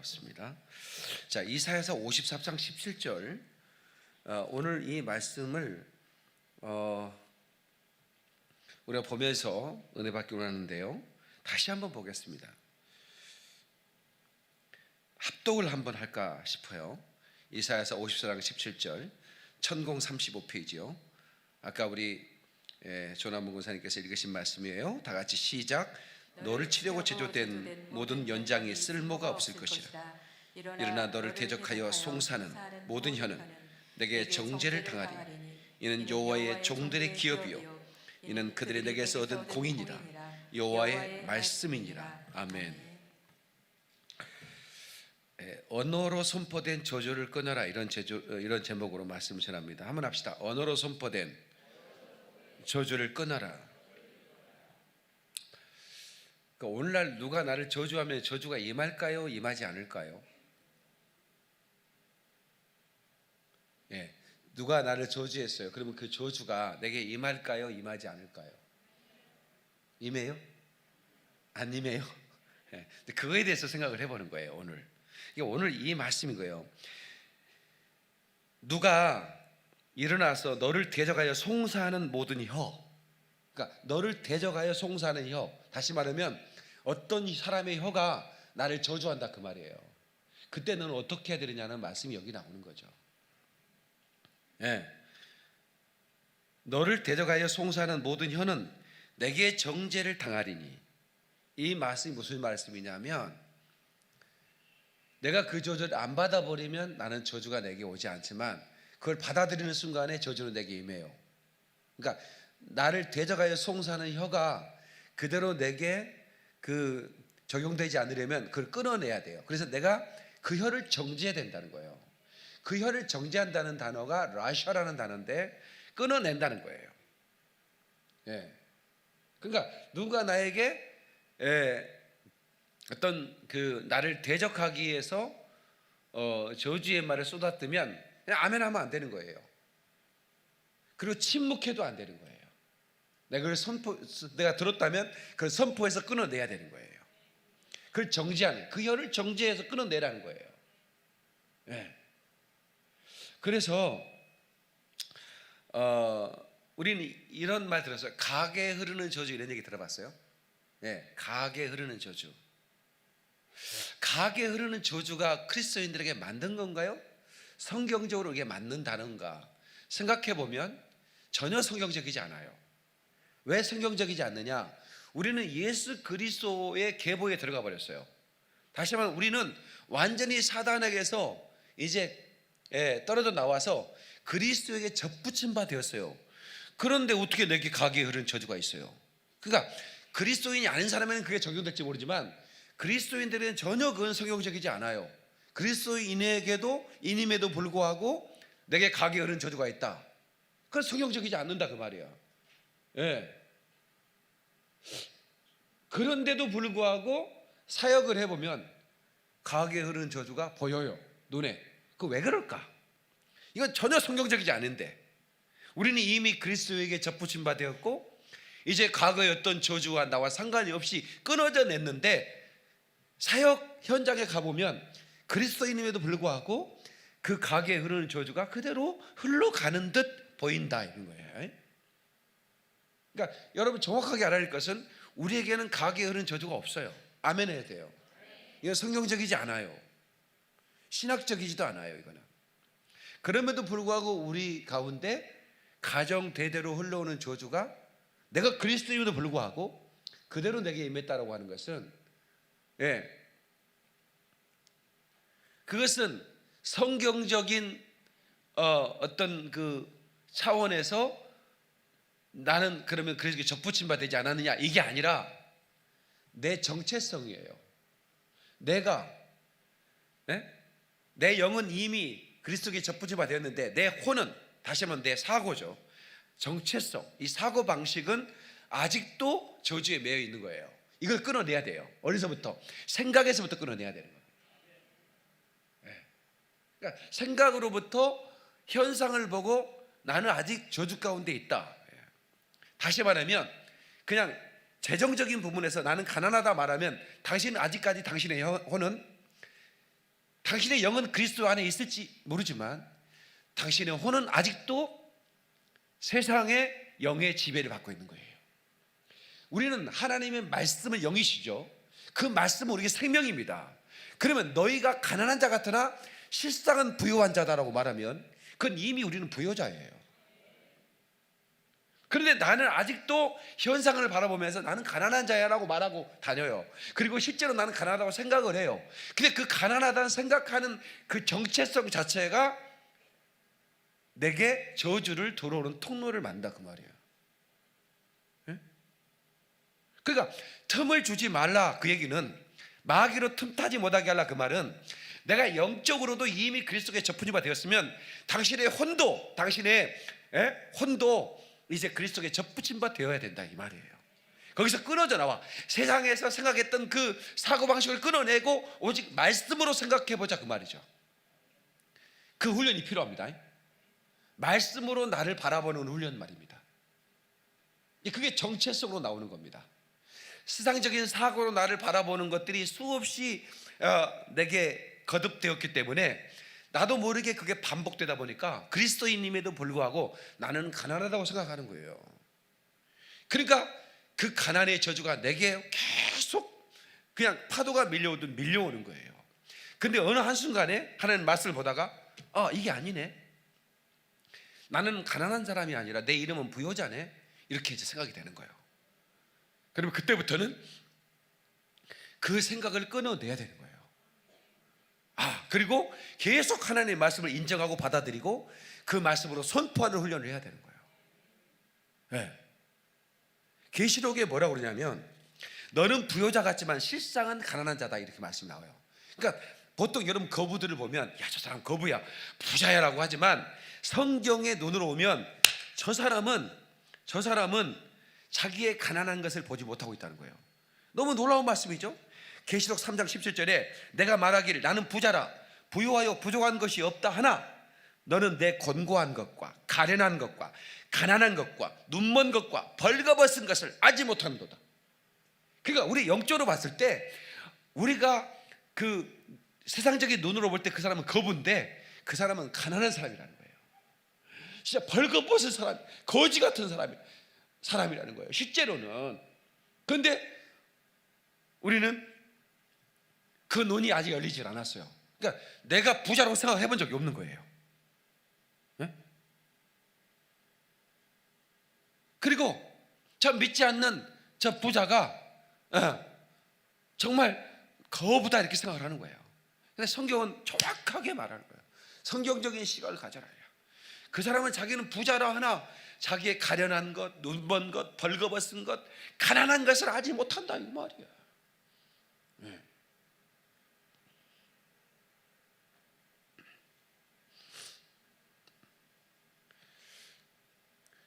반갑습니다. 자, 이사야서 54장 17절 오늘 이 말씀을 우리가 보면서 은혜 받기로 하는데요. 다시 한번 보겠습니다. 합독을 한번 할까 싶어요. 이사야서 54장 17절 천공 35페이지요. 아까 우리 조남문 권사님께서 읽으신 말씀이에요. 다 같이 시작. 너를 치려고 제조된 모든 연장이 쓸모가 없을 것이라. 일어나 너를 대적하여 송사는 모든 혀는 내게 정죄를 당하리. 이는 여호와의 종들의 기업이요 이는 그들이 내게서 얻은 공이니라. 여호와의 말씀이니라. 아멘. 언어로 선포된 저주를 끊어라, 이런 제목으로 말씀을 전합니다. 한번 합시다. 언어로 선포된 저주를 끊어라. 그러니까 오늘날 누가 나를 저주하면 저주가 임할까요? 임하지 않을까요? 누가 나를 저주했어요. 그러면 그 저주가 내게 임할까요? 임하지 않을까요? 임해요? 안 임해요? 근데 그거에 대해서 생각을 해보는 거예요. 오늘 이 말씀인 거예요. 누가 일어나서 너를 대적하여 송사하는 모든 혀, 그러니까 너를 대적하여 송사하는 혀, 다시 말하면 어떤 사람의 혀가 나를 저주한다 그 말이에요. 그때 너는 어떻게 해야 되느냐는 말씀이 여기 나오는 거죠. 너를 대적하여 송사하는 모든 혀는 내게 정죄를 당하리니. 이 말씀이 무슨 말씀이냐면, 내가 그 저주를 안 받아버리면 나는 저주가 내게 오지 않지만 그걸 받아들이는 순간에 저주는 내게 임해요. 그러니까 나를 대적하여 송사하는 혀가 그대로 내게 적용되지 않으려면 그걸 끊어내야 돼요. 그래서 내가 그 혀를 정지해야 된다는 거예요. 그 혀를 정지한다는 단어가 라샤라는 단어인데 끊어낸다는 거예요. 그러니까 누가 나에게 어떤 나를 대적하기 위해서 저주의 말을 쏟아뜨면 그냥 아멘 하면 안 되는 거예요. 그리고 침묵해도 안 되는 거예요. 내가 들었다면 그걸 선포해서 끊어내야 되는 거예요. 그걸 정지하는, 그 혀를 정지해서 끊어내라는 거예요. 그래서 우리는 이런 말 들었어요. 가게 흐르는 저주, 이런 얘기 들어봤어요? 가게 흐르는 저주. 가게 흐르는 저주가 그리스도인들에게 만든 건가요? 성경적으로 이게 맞는 단어인가 생각해 보면 전혀 성경적이지 않아요. 왜 성경적이지 않느냐? 우리는 예수 그리스도의 계보에 들어가 버렸어요. 다시 말하면 우리는 완전히 사단에게서 이제 떨어져 나와서 그리스도에게 접붙임 바 되었어요. 그런데 어떻게 내게 가게 흐르는 저주가 있어요? 그러니까 그리스도인이 아닌 사람에는 그게 적용될지 모르지만 그리스도인들은 전혀 그건 성경적이지 않아요. 그리스도인에게도 인임에도 불구하고 내게 가게 흐르는 저주가 있다. 그건 성경적이지 않는다 그 말이야. 그런데도 불구하고 사역을 해보면 가게 흐르는 저주가 보여요, 눈에. 그 왜 그럴까? 이건 전혀 성경적이지 않은데 우리는 이미 그리스도에게 접붙임 바 되었고 이제 과거의 어떤 저주와 나와 상관이 없이 끊어져 냈는데 사역 현장에 가보면 그리스도인임에도 불구하고 그 가게에 흐르는 저주가 그대로 흘러가는 듯 보인다, 이런 거예요. 그러니까 여러분 정확하게 알아야 할 것은 우리에게는 가게에 흐르는 저주가 없어요. 아멘 해야 돼요. 이건 성경적이지 않아요. 신학적이지도 않아요, 이거는. 그럼에도 불구하고 우리 가운데 가정 대대로 흘러오는 저주가 내가 그리스도임에도 불구하고 그대로 내게 임했다라고 하는 것은 그것은 성경적인 어떤 그 차원에서 나는 그러면 그리스도에 접붙임 바 되지 않았느냐, 이게 아니라 내 정체성이에요. 내 영은 이미 그리스도에 접붙임 바 되었는데 내 혼은, 다시 한번 내 사고죠. 정체성, 이 사고 방식은 아직도 저주에 매여 있는 거예요. 이걸 끊어내야 돼요. 어디서부터? 생각에서부터 끊어내야 되는 거예요. 그러니까 생각으로부터 현상을 보고 나는 아직 저주 가운데 있다. 다시 말하면 그냥 재정적인 부분에서 나는 가난하다 말하면 당신은 아직까지 당신의 혼은 당신의 영은 그리스도 안에 있을지 모르지만 당신의 혼은 아직도 세상의 영의 지배를 받고 있는 거예요. 우리는 하나님의 말씀을 영이시죠. 그 말씀은 우리에게 생명입니다. 그러면 너희가 가난한 자 같으나 실상은 부유한 자다라고 말하면 그건 이미 우리는 부유자예요. 그런데 나는 아직도 현상을 바라보면서 나는 가난한 자야라고 말하고 다녀요. 그리고 실제로 나는 가난하다고 생각을 해요. 근데 그 가난하다는 생각하는 그 정체성 자체가 내게 저주를 들어오는 통로를 만든다 그 말이에요. 그러니까 틈을 주지 말라 그 얘기는 마귀로 틈타지 못하게 하라 그 말은 내가 영적으로도 이미 그리스도께 접붙임 바 되었으면 당신의 혼도 이제 그리스도께 접붙임 바 되어야 된다 이 말이에요. 거기서 끊어져 나와 세상에서 생각했던 그 사고방식을 끊어내고 오직 말씀으로 생각해보자 그 말이죠. 그 훈련이 필요합니다. 말씀으로 나를 바라보는 훈련 말입니다. 그게 정체성으로 나오는 겁니다. 세상적인 사고로 나를 바라보는 것들이 수없이 내게 거듭되었기 때문에 나도 모르게 그게 반복되다 보니까 그리스도인임에도 불구하고 나는 가난하다고 생각하는 거예요. 그러니까 그 가난의 저주가 내게 계속 그냥 파도가 밀려오듯 밀려오는 거예요. 근데 어느 한순간에 하나님 말씀을 보다가 이게 아니네, 나는 가난한 사람이 아니라 내 이름은 부요자네, 이렇게 이제 생각이 되는 거예요. 그러면 그때부터는 그 생각을 끊어내야 되는 거예요. 그리고 계속 하나님의 말씀을 인정하고 받아들이고 그 말씀으로 선포하는 훈련을 해야 되는 거예요. 네. 계시록에 뭐라고 그러냐면 너는 부요자 같지만 실상은 가난한 자다 이렇게 말씀이 나와요. 그러니까 보통 여러분 거부들을 보면 저 사람 거부야, 부자야라고 하지만 성경의 눈으로 오면 저 사람은 자기의 가난한 것을 보지 못하고 있다는 거예요. 너무 놀라운 말씀이죠. 계시록 3장 17절에 내가 말하기를 나는 부자라 부유하여 부족한 것이 없다 하나 너는 내 곤고한 것과 가련한 것과 가난한 것과 눈먼 것과 벌거벗은 것을 알지 못하는도다. 그러니까 우리 영적으로 봤을 때 우리가 그 세상적인 눈으로 볼 때 그 사람은 거부인데 그 사람은 가난한 사람이라는 거예요. 진짜 벌거벗은 사람, 거지 같은 사람이라는 거예요, 실제로는. 그런데 우리는 그 눈이 아직 열리질 않았어요. 그러니까 내가 부자라고 생각해 본 적이 없는 거예요. 네? 그리고 저 믿지 않는 저 부자가 정말 거부다 이렇게 생각을 하는 거예요. 근데 성경은 정확하게 말하는 거예요. 성경적인 시각을 가져라. 그 사람은 자기는 부자라 하나 자기의 가련한 것, 눈먼 것, 벌거벗은 것, 가난한 것을 알지 못한다 이 말이야. 네.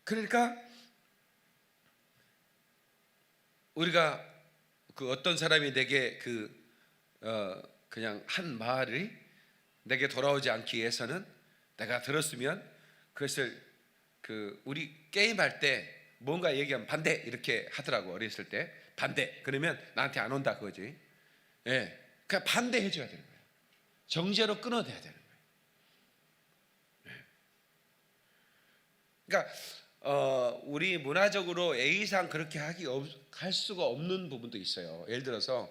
그러니까 우리가 그 어떤 사람이 내게 그냥 한 말이 내게 돌아오지 않기 위해서는 내가 들었으면 그것을 우리 게임할 때 뭔가 얘기하면 반대 이렇게 하더라고. 어렸을 때 반대 그러면 나한테 안 온다 그거지. 예, 그냥 반대해 줘야 되는 거예요. 정죄로 끊어내야 되는 거예요. 예. 그러니까 우리 문화적으로 A상 그렇게 할 수가 없는 부분도 있어요. 예를 들어서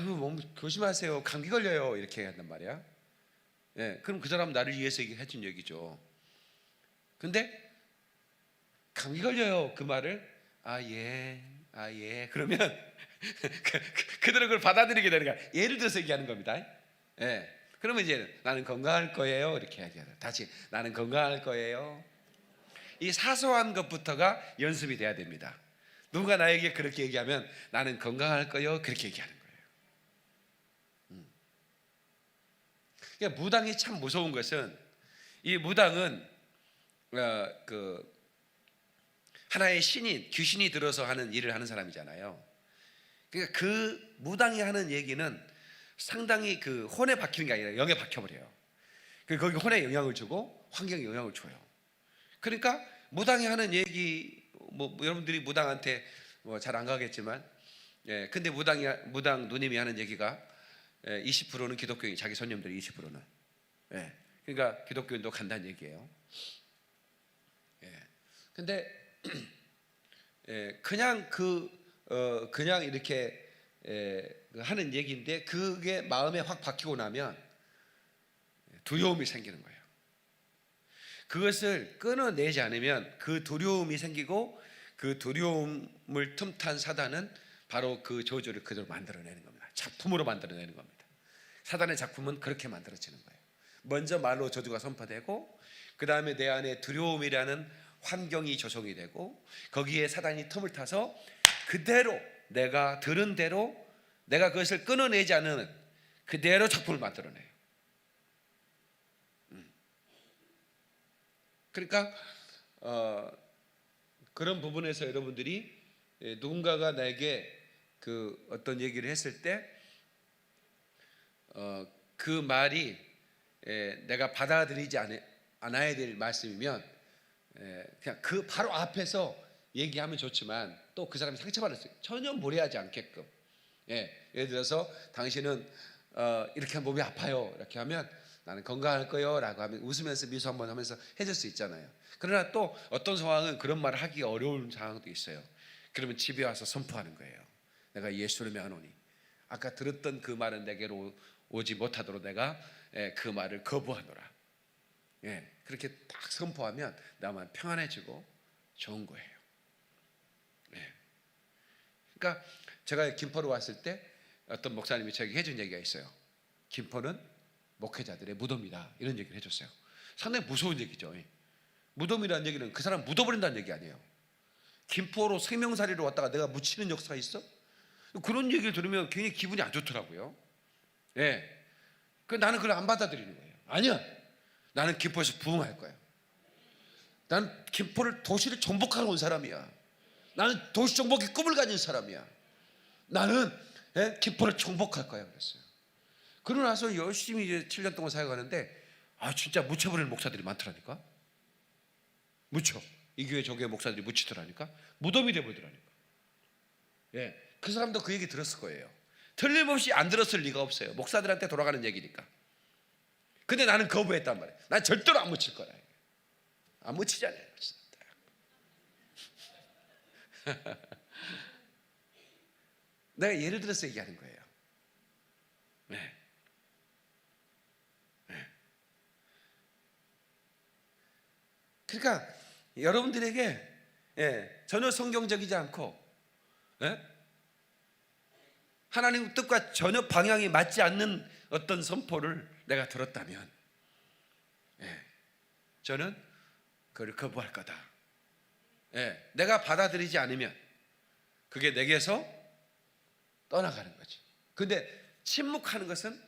몸 조심하세요, 감기 걸려요 이렇게 한단 말이야. 예, 그럼 그 사람 나를 위해서 해준 얘기죠. 근데 감기 걸려요 그 말을 예 그러면 그들은 그걸 받아들이게 되는 거야. 예를 들어서 얘기하는 겁니다. 예, 그러면 이제 나는 건강할 거예요 이렇게 얘기하죠. 다시 나는 건강할 거예요. 이 사소한 것부터가 연습이 돼야 됩니다. 누가 나에게 그렇게 얘기하면 나는 건강할 거예요 그렇게 얘기하는 거예요. 그러니까 무당이 참 무서운 것은 이 무당은 하나의 귀신이 들어서 하는 일을 하는 사람이잖아요. 그러니까 그 무당이 하는 얘기는 상당히 그 혼에 박히는 게 아니라 영에 박혀버려요. 거기 혼에 영향을 주고 환경에 영향을 줘요. 그러니까 무당이 하는 얘기 여러분들이 무당한테 잘 안 가겠지만 근데 무당 누님이 하는 얘기가 20%는 기독교인, 자기 손님들 20%는. 예. 그러니까 기독교인도 간다는 얘기예요. 예. 근데 그냥 그냥 이렇게 하는 얘기인데 그게 마음에 확 박히고 나면 두려움이 생기는 거예요. 그것을 끊어내지 않으면 그 두려움이 생기고 그 두려움을 틈탄 사단은 바로 그 저주를 그대로 만들어내는 겁니다. 작품으로 만들어내는 겁니다. 사단의 작품은 그렇게 만들어지는 거예요. 먼저 말로 저주가 선포되고 그 다음에 내 안에 두려움이라는 환경이 조성이 되고 거기에 사단이 틈을 타서 그대로 내가 들은 대로 내가 그것을 끊어내지 않는 그대로 작품을 만들어내요. 그러니까 그런 부분에서 여러분들이 누군가가 나에게 그 어떤 얘기를 했을 때 그 말이 내가 받아들이지 않아야 될 말씀이면 그냥 그 바로 앞에서 얘기하면 좋지만 또 그 사람이 상처받을 수 있어요. 전혀 무례하지 않게끔. 예를 들어서 당신은 이렇게 하면 몸이 아파요 이렇게 하면 나는 건강할 거요 라고 하면 웃으면서 미소 한번 하면서 해줄 수 있잖아요. 그러나 또 어떤 상황은 그런 말을 하기가 어려운 상황도 있어요. 그러면 집에 와서 선포하는 거예요. 내가 예수님의 하노니 아까 들었던 그 말은 내게로 오지 못하도록 내가 그 말을 거부하노라. 그렇게 딱 선포하면 나만 평안해지고 좋은 거예요. 그러니까 제가 김포로 왔을 때 어떤 목사님이 저에게 해준 얘기가 있어요. 김포는 목회자들의 무덤이다 이런 얘기를 해줬어요. 상당히 무서운 얘기죠. 무덤이라는 얘기는 그 사람 묻어버린다는 얘기 아니에요. 김포로 생명살이로 왔다가 내가 묻히는 역사가 있어? 그런 얘기를 들으면 굉장히 기분이 안 좋더라고요. 나는 그걸 안 받아들이는 거예요. 아니야, 나는 김포에서 부흥할 거야. 나는 김포를 도시를 정복하러 온 사람이야. 나는 도시 정복의 꿈을 가진 사람이야. 나는 김포를 정복할 거야 그랬어요. 그러고 나서 열심히 이제 7년 동안 사역하는데 진짜 묻혀버리는 목사들이 많더라니까. 묻혀. 이 교회 저 교회 목사들이 묻히더라니까. 무덤이 돼버리더라니까. 그 사람도 그 얘기 들었을 거예요. 틀림없이 안 들었을 리가 없어요. 목사들한테 돌아가는 얘기니까. 근데 나는 거부했단 말이에요. 난 절대로 안 묻힐 거라. 안 묻히잖아요. 내가 예를 들어서 얘기하는 거예요. 그러니까 여러분들에게 전혀 성경적이지 않고 하나님 뜻과 전혀 방향이 맞지 않는 어떤 선포를 내가 들었다면 저는 그걸 거부할 거다. 내가 받아들이지 않으면 그게 내게서 떠나가는 거지. 근데 침묵하는 것은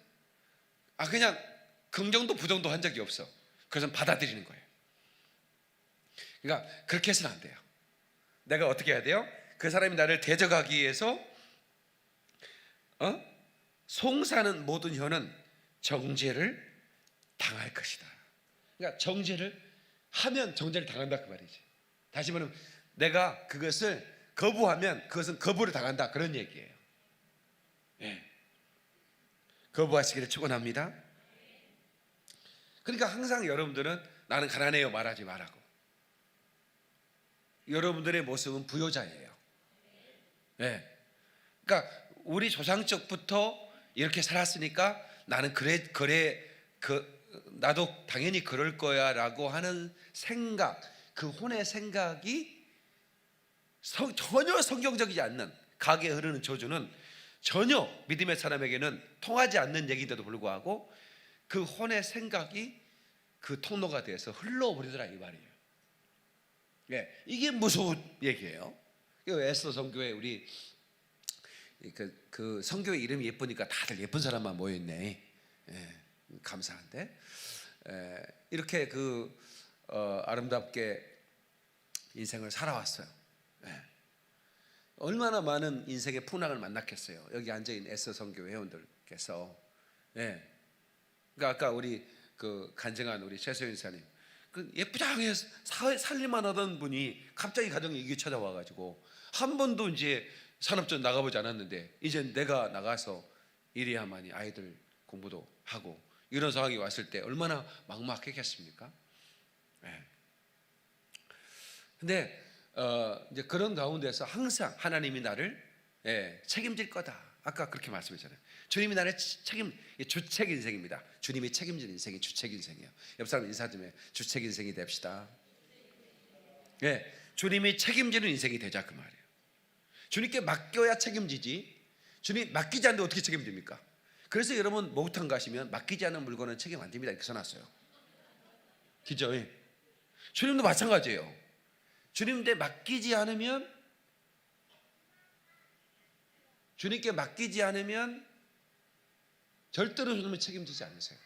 그냥 긍정도 부정도 한 적이 없어. 그것은 받아들이는 거예요. 그러니까 그렇게 해서는 안 돼요. 내가 어떻게 해야 돼요? 그 사람이 나를 대적하기 위해서 송사하는 모든 혀는 정죄를 당할 것이다. 그러니까 정죄를 하면 정죄를 당한다 그 말이지. 다시 말하면 내가 그것을 거부하면 그것은 거부를 당한다 그런 얘기예요. 거부하시기를 축원합니다. 그러니까 항상 여러분들은 나는 가난해요 말하지 말라고. 여러분들의 모습은 부요자예요. 그러니까 우리 조상적부터 이렇게 살았으니까 나는 나도 당연히 그럴 거야라고 하는 생각, 그 혼의 생각이 전혀 성경적이지 않는 가게에 흐르는 저주는 전혀 믿음의 사람에게는 통하지 않는 얘기인데도 불구하고 그 혼의 생각이 그 통로가 돼서 흘러버리더라 이 말이에요. 이게 무서운 얘기예요. 에스더 성교회 우리 그 성교회 이름이 예쁘니까 다들 예쁜 사람만 모여있네. 감사한데 이렇게 아름답게 인생을 살아왔어요. 얼마나 많은 인생의 풍랑을 만났겠어요. 여기 앉아있는 에스더 성교회 회원들께서. 그러니까 아까 우리 그 간증한 우리 최소연 사님 예쁘장하게 살림만 하던 분이 갑자기 가정에 이게 찾아와가지고 한 번도 이제 산업전 나가보지 않았는데 이제 내가 나가서 이래야만이 아이들 공부도 하고 이런 상황이 왔을 때 얼마나 막막했겠습니까? 네. 근데 이제 그런 가운데서 항상 하나님이 나를 책임질 거다. 아까 그렇게 말씀했잖아요. 주님이 나를 주책 인생입니다. 주님이 책임진 인생이 주책 인생이에요. 옆 사람 인사 좀 해. 주책 인생이 됩시다. 주님이 책임지는 인생이 되자 그 말이에요. 주님께 맡겨야 책임지지. 주님 맡기지 않는데 어떻게 책임집니까? 그래서 여러분 목욕탕 가시면 맡기지 않은 물건은 책임 안 집니다 이렇게 써놨어요. 그죠? 주님도 마찬가지예요. 주님께 맡기지 않으면, 주님께 맡기지 않으면 절대로 주님은 책임지지 않으세요.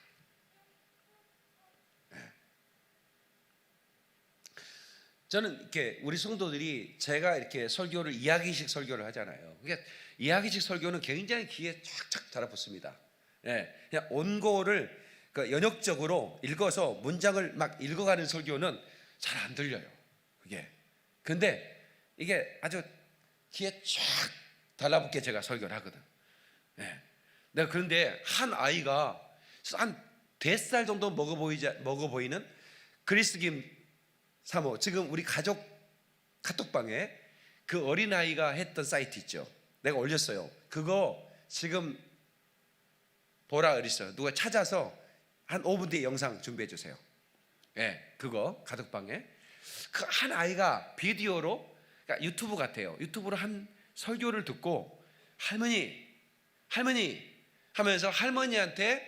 저는 이렇게 우리 성도들이 제가 이렇게 설교를 이야기식 설교를 하잖아요. 그러니까 이야기식 설교는 굉장히 귀에 쫙쫙 달아붙습니다. 그냥 원고를 연역적으로 읽어서 문장을 막 읽어가는 설교는 잘 안 들려요. 그게. 근데 이게 아주 귀에 쫙 달라붙게 제가 설교를 하거든. 내가 그런데 한 아이가 한 4살 정도 먹어 보이는 그리스김 사모, 지금 우리 가족 카톡방에 그 어린아이가 했던 사이트 있죠. 내가 올렸어요. 그거 지금 보라 그랬어요. 누가 찾아서 한 5분 뒤에 영상 준비해 주세요. 그거 가족방에 그 한 아이가 비디오로, 그러니까 유튜브 같아요. 유튜브로 한 설교를 듣고 할머니 하면서 할머니한테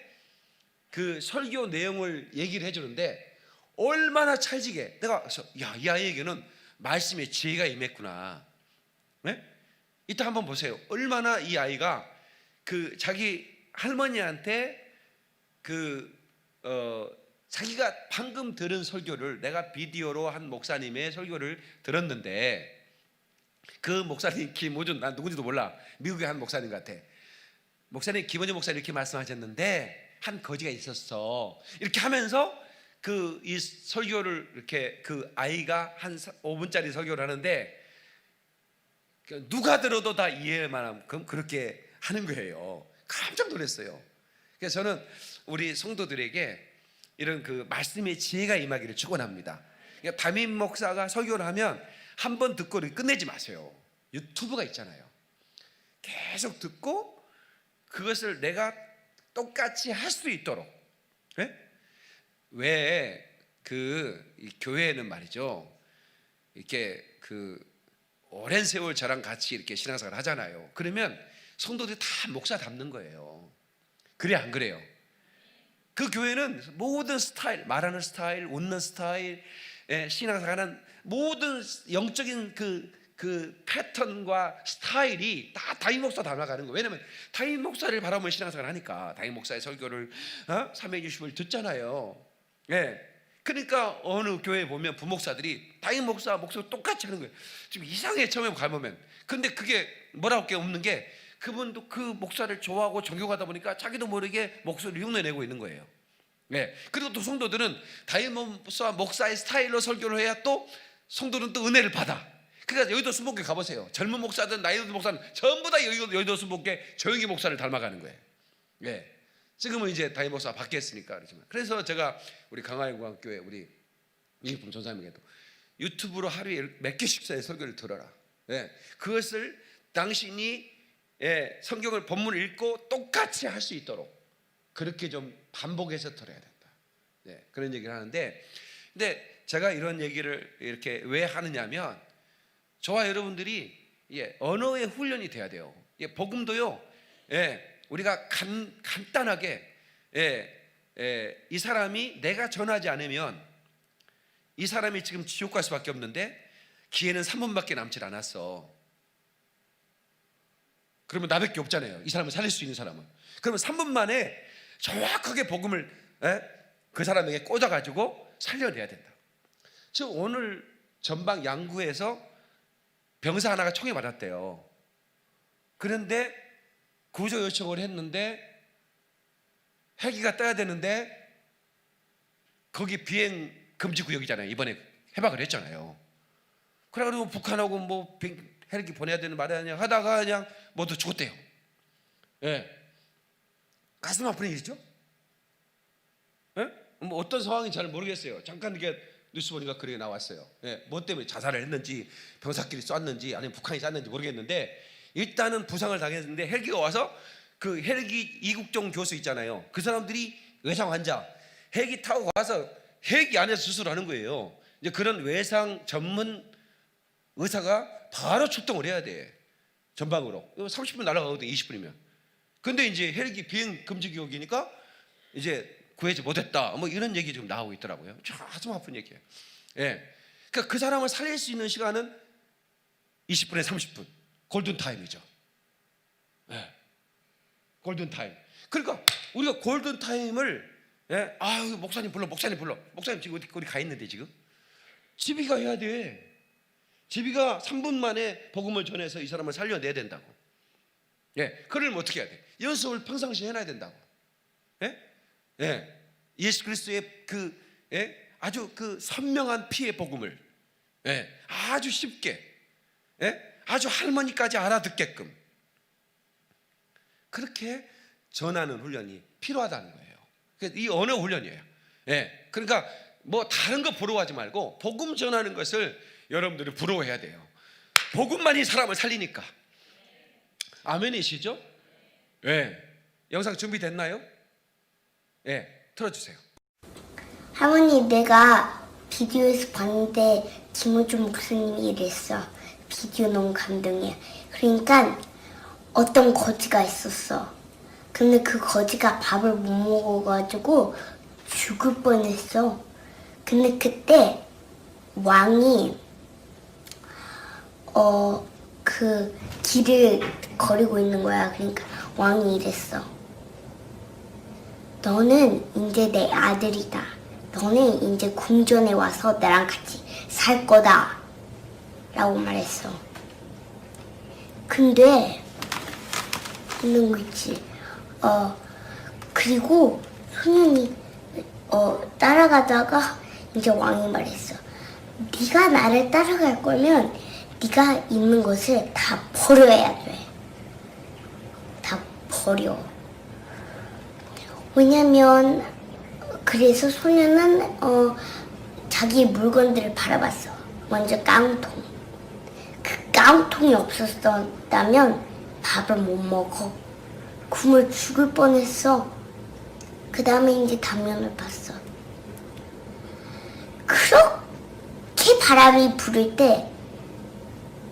그 설교 내용을 얘기를 해주는데 얼마나 찰지게, 내가 이 아이에게는 말씀의 지혜가 임했구나. 이따 한번 보세요. 얼마나 이 아이가 그 자기 할머니한테 자기가 방금 들은 설교를, 내가 비디오로 한 목사님의 설교를 들었는데, 그 목사님 김호준, 난 누군지도 몰라. 미국의 한 목사님 같아. 목사님 김호준 목사님 이렇게 말씀하셨는데 한 거지가 있었어. 이렇게 하면서 이 설교를 이렇게 그 아이가 한 5분짜리 설교를 하는데 누가 들어도 다 이해만 하면 그렇게 하는 거예요. 깜짝 놀랐어요. 그래서 저는 우리 성도들에게 이런 그 말씀의 지혜가 임하기를 축원합니다. 그러니까 담임 목사가 설교를 하면 한 번 듣고 끝내지 마세요. 유튜브가 있잖아요. 계속 듣고 그것을 내가 똑같이 할 수 있도록. 왜 이 교회에는 말이죠, 이렇게 오랜 세월 저랑 같이 이렇게 신앙생활 하잖아요. 그러면 성도들이 다 목사 닮는 거예요. 그래 안 그래요? 그 교회는 모든 스타일, 말하는 스타일, 웃는 스타일, 신앙생활하는 모든 영적인 그 패턴과 스타일이 다 담임 목사 닮아가는 거예요. 왜냐하면 담임 목사를 바라보면 신앙생활 하니까 담임 목사의 설교를 360을 듣잖아요. 그러니까 어느 교회에 보면 부목사들이 담임 목사 목소리 똑같이 하는 거예요. 좀 이상해 처음에 가보면. 근데 그게 뭐라고 게 없는 게, 그분도 그 목사를 좋아하고 존경하다 보니까 자기도 모르게 목소리를 흉내내고 있는 거예요. 그리고 또 성도들은 담임 목사의 스타일로 설교를 해야 또 성도는 또 은혜를 받아. 그러니까 여의도 순복교회 가보세요. 젊은 목사든 나이 든 목사는 전부 다 여의도 순복교회 조영기 목사를 닮아가는 거예요. 지금은 이제 담임 목사가 바뀌었으니까 그렇지만. 그래서 제가 우리 강화영광교회 우리 이기품 전사님에게도 유튜브로 하루에 몇 개씩 설교를 들어라. 그것을 당신이 성경을 본문을 읽고 똑같이 할 수 있도록 그렇게 좀 반복해서 들어야 된다. 그런 얘기를 하는데, 근데 제가 이런 얘기를 이렇게 왜 하느냐면, 저와 여러분들이 언어의 훈련이 돼야 돼요. 복음도요, 우리가 간단하게 이 사람이 내가 전하지 않으면 이 사람이 지금 지옥 갈 수밖에 없는데 기회는 3분밖에 남질 않았어. 그러면 나밖에 없잖아요. 이 사람을 살릴 수 있는 사람은. 그러면 3분 만에 정확하게 복음을 그 사람에게 꽂아가지고 살려내야 된다. 즉 오늘 전방 양구에서 병사 하나가 총에 맞았대요. 그런데 구조 요청을 했는데 헬기가 떠야 되는데 거기 비행 금지 구역이잖아요. 이번에 해박을 했잖아요. 그래가지고 북한하고 뭐 헬기 보내야 되는 말이 아니냐 하다가 그냥 모두 죽었대요. 가슴 아픈 일이죠. 예? 뭐 어떤 상황인지 잘 모르겠어요. 잠깐 이게 뉴스 보니까 그렇게 나왔어요. 예, 뭐 때문에 자살을 했는지 병사끼리 쐈는지 아니면 북한이 쐈는지 모르겠는데 일단은 부상을 당했는데 헬기가 와서 그 헬기 이국종 교수 있잖아요. 그 사람들이 외상 환자 헬기 타고 와서 헬기 안에서 수술하는 거예요. 이제 그런 외상 전문 의사가 바로 출동을 해야 돼. 전방으로 30분 날아가거든. 20분이면. 근데 이제 헬기 비행 금지 구역이니까 이제 구하지 못했다. 뭐 이런 얘기 지금 나오고 있더라고요. 가슴 아픈 얘기예요. 예. 그러니까 그 사람을 살릴 수 있는 시간은 20분에 30분. 골든 타임이죠. 예. 골든 타임. 그러니까 우리가 골든 타임을 예? 아유 목사님 불러. 목사님 지금 어디 가 있는데 지금? 집이가 해야 돼. 집이가 3분 만에 복음을 전해서 이 사람을 살려내야 된다고. 예. 그러려면 어떻게 해야 돼? 연습을 평상시에 해놔야 된다고. 예? 예. 예수 그리스도의 그 예? 아주 그 선명한 피의 복음을 예? 아주 쉽게 예? 아주 할머니까지 알아듣게끔 그렇게 전하는 훈련이 필요하다는 거예요. 이 언어 훈련이에요. 예. 그러니까 뭐 다른 거 부러워하지 말고 복음 전하는 것을 여러분들이 부러워해야 돼요. 복음만이 사람을 살리니까. 아멘이시죠? 예. 영상 준비됐나요? 예. 틀어주세요. 할머니, 내가 비디오에서 봤는데 김우주 목사님이 이랬어. 비디오 너무 감동이야. 그러니까 어떤 거지가 있었어. 근데 그 거지가 밥을 못 먹어가지고 죽을 뻔했어. 근데 그때 왕이 그 길을 거리고 있는 거야. 그러니까 왕이 이랬어. 너는 이제 내 아들이다. 너는 이제 궁전에 와서 나랑 같이 살 거다. 라고 말했어. 근데 있는 거 있지. 그리고 소년이 따라가다가 이제 왕이 말했어. 네가 나를 따라갈 거면 네가 있는 것을 다 버려야 돼. 다 버려. 왜냐면 그래서 소년은 자기 물건들을 바라봤어. 먼저 깡통. 그 깡통이 없었다면 밥을 못 먹어. 굶어 죽을 뻔했어. 그 다음에 이제 담요를 봤어. 그렇게 바람이 부를 때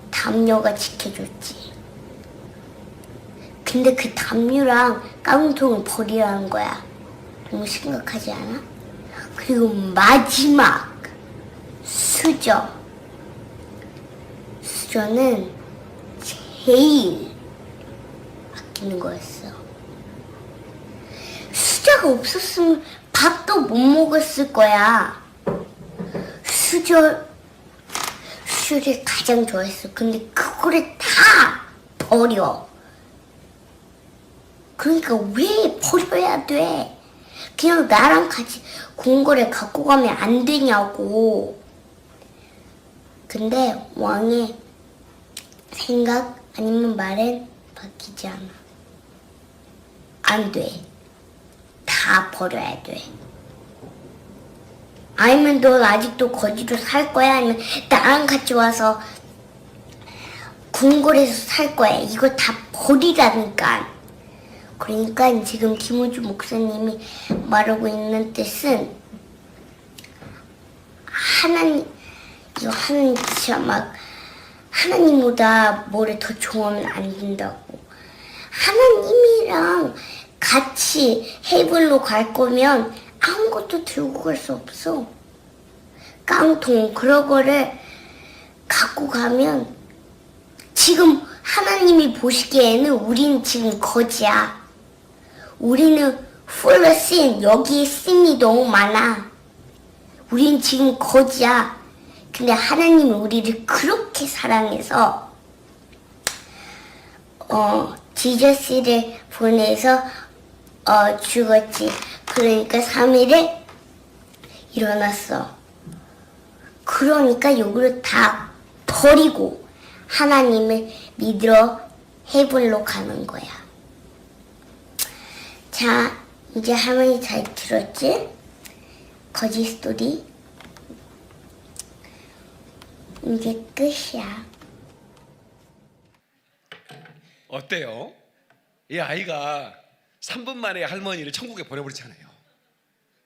담요가 지켜줬지. 근데 그 담요랑 깡통을 버리라는 거야. 너무 심각하지 않아? 그리고 마지막 수저. 수저는 제일 아끼는 거였어. 수저가 없었으면 밥도 못 먹었을 거야. 수저를 가장 좋아했어. 근데 그거를 다 버려. 그러니까 왜 버려야 돼? 그냥 나랑 같이 궁궐에 갖고 가면 안 되냐고. 근데 왕의 생각 아니면 말은 바뀌지 않아. 안 돼. 다 버려야 돼. 아니면 너 아직도 거지로 살 거야? 아니면 나랑 같이 와서 궁궐에서 살 거야? 이거 다 버리라니까. 그러니까 지금 김우주 목사님이 말하고 있는 뜻은 하나님 진짜 막 하나님보다 뭐를 더 좋아하면 안 된다고. 하나님이랑 같이 헤이븐로 갈 거면 아무것도 들고 갈 수 없어. 깡통 그런 거를 갖고 가면 지금 하나님이 보시기에는 우리는 지금 거지야. 우리는 full of sin. 여기에 sin이 너무 많아. 우린 지금 거지야. 근데 하나님이 우리를 그렇게 사랑해서 지저스를 보내서 죽었지. 그러니까 3일에 일어났어. 그러니까 요거를 다 버리고 하나님을 믿으러 헤븐로 가는 거야. 자, 이제 할머니 잘 들었지? 거짓 스토리. 이제 끝이야. 어때요? 이 아이가 3분 만에 할머니를 천국에 보내버렸잖아요.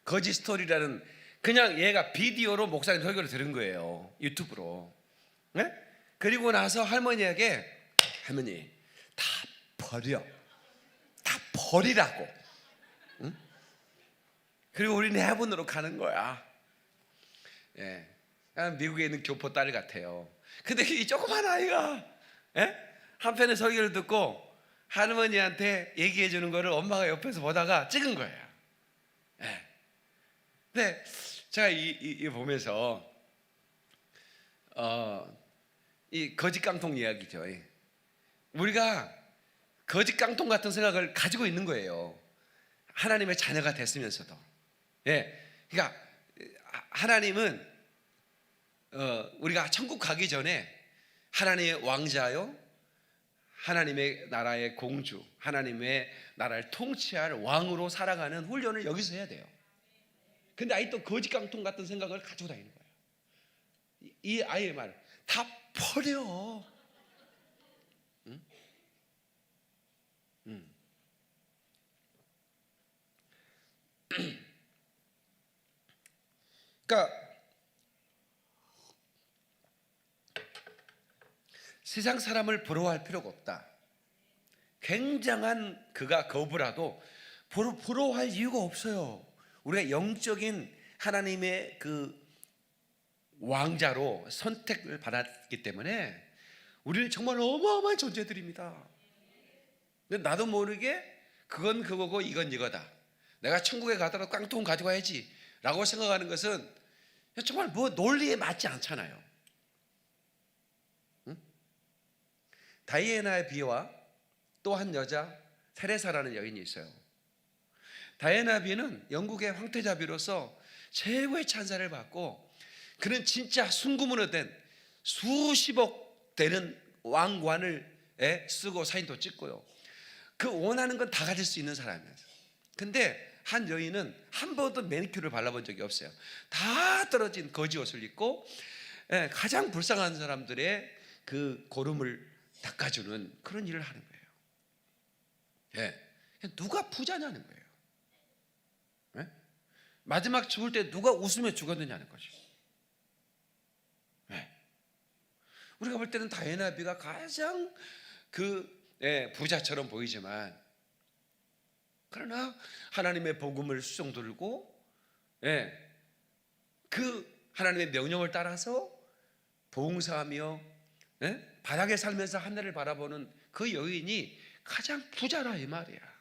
거짓 스토리라는, 그냥 얘가 비디오로 목사님 설교를 들은 거예요, 유튜브로. 네? 그리고 나서 할머니에게, 할머니 다 버려, 다 버리라고. 응? 그리고 우리는 해븐으로 가는 거야. 예, 미국에 있는 교포 딸 같아요. 근데 이 조그만 아이가, 예? 한편의 설교를 듣고 할머니한테 얘기해 주는 거를 엄마가 옆에서 보다가 찍은 거예요. 예. 근데 제가 이 보면서 이 거짓 깡통 이야기죠. 우리가 거짓 깡통 같은 생각을 가지고 있는 거예요, 하나님의 자녀가 됐으면서도. 예, 그러니까 하나님은 우리가 천국 가기 전에 하나님의 왕자요, 하나님의 나라의 공주, 하나님의 나라를 통치할 왕으로 살아가는 훈련을 여기서 해야 돼요. 근데 아직도 거짓 깡통 같은 생각을 가지고 다니는 거예요. 이 아이의 말, 다 버려. 응? 응. 그러니까 세상 사람을 부러워할 필요가 없다. 굉장한 그가 거부라도 부러워할 이유가 없어요. 우리가 영적인 하나님의 그 왕자로 선택을 받았기 때문에 우리는 정말 어마어마한 존재들입니다. 근데 나도 모르게 그건 그거고 이건 이거다, 내가 천국에 가더라도 깡통 가지고 와야지 라고 생각하는 것은 정말 뭐 논리에 맞지 않잖아요. 응? 다이애나의 비와 또 한 여자 테레사라는 여인이 있어요. 다이애나 비는 영국의 황태자비로서 최고의 찬사를 받고, 그는 진짜 순금으로 된 수십억 되는 왕관을 쓰고 사인도 찍고요, 그 원하는 건 다 가질 수 있는 사람이에요. 근데 한 여인은 한 번도 매니큐어를 발라본 적이 없어요. 다 떨어진 거지 옷을 입고 가장 불쌍한 사람들의 그 고름을 닦아주는 그런 일을 하는 거예요. 누가 부자냐는 거예요. 마지막 죽을 때 누가 웃으며 죽었느냐는 거죠. 우리가 볼 때는 다이애나 비가 가장 부자처럼 보이지만, 그러나 하나님의 복음을 수종 들고 그 하나님의 명령을 따라서 봉사하며 바닥에 살면서 하늘을 바라보는 그 여인이 가장 부자라 이 말이야.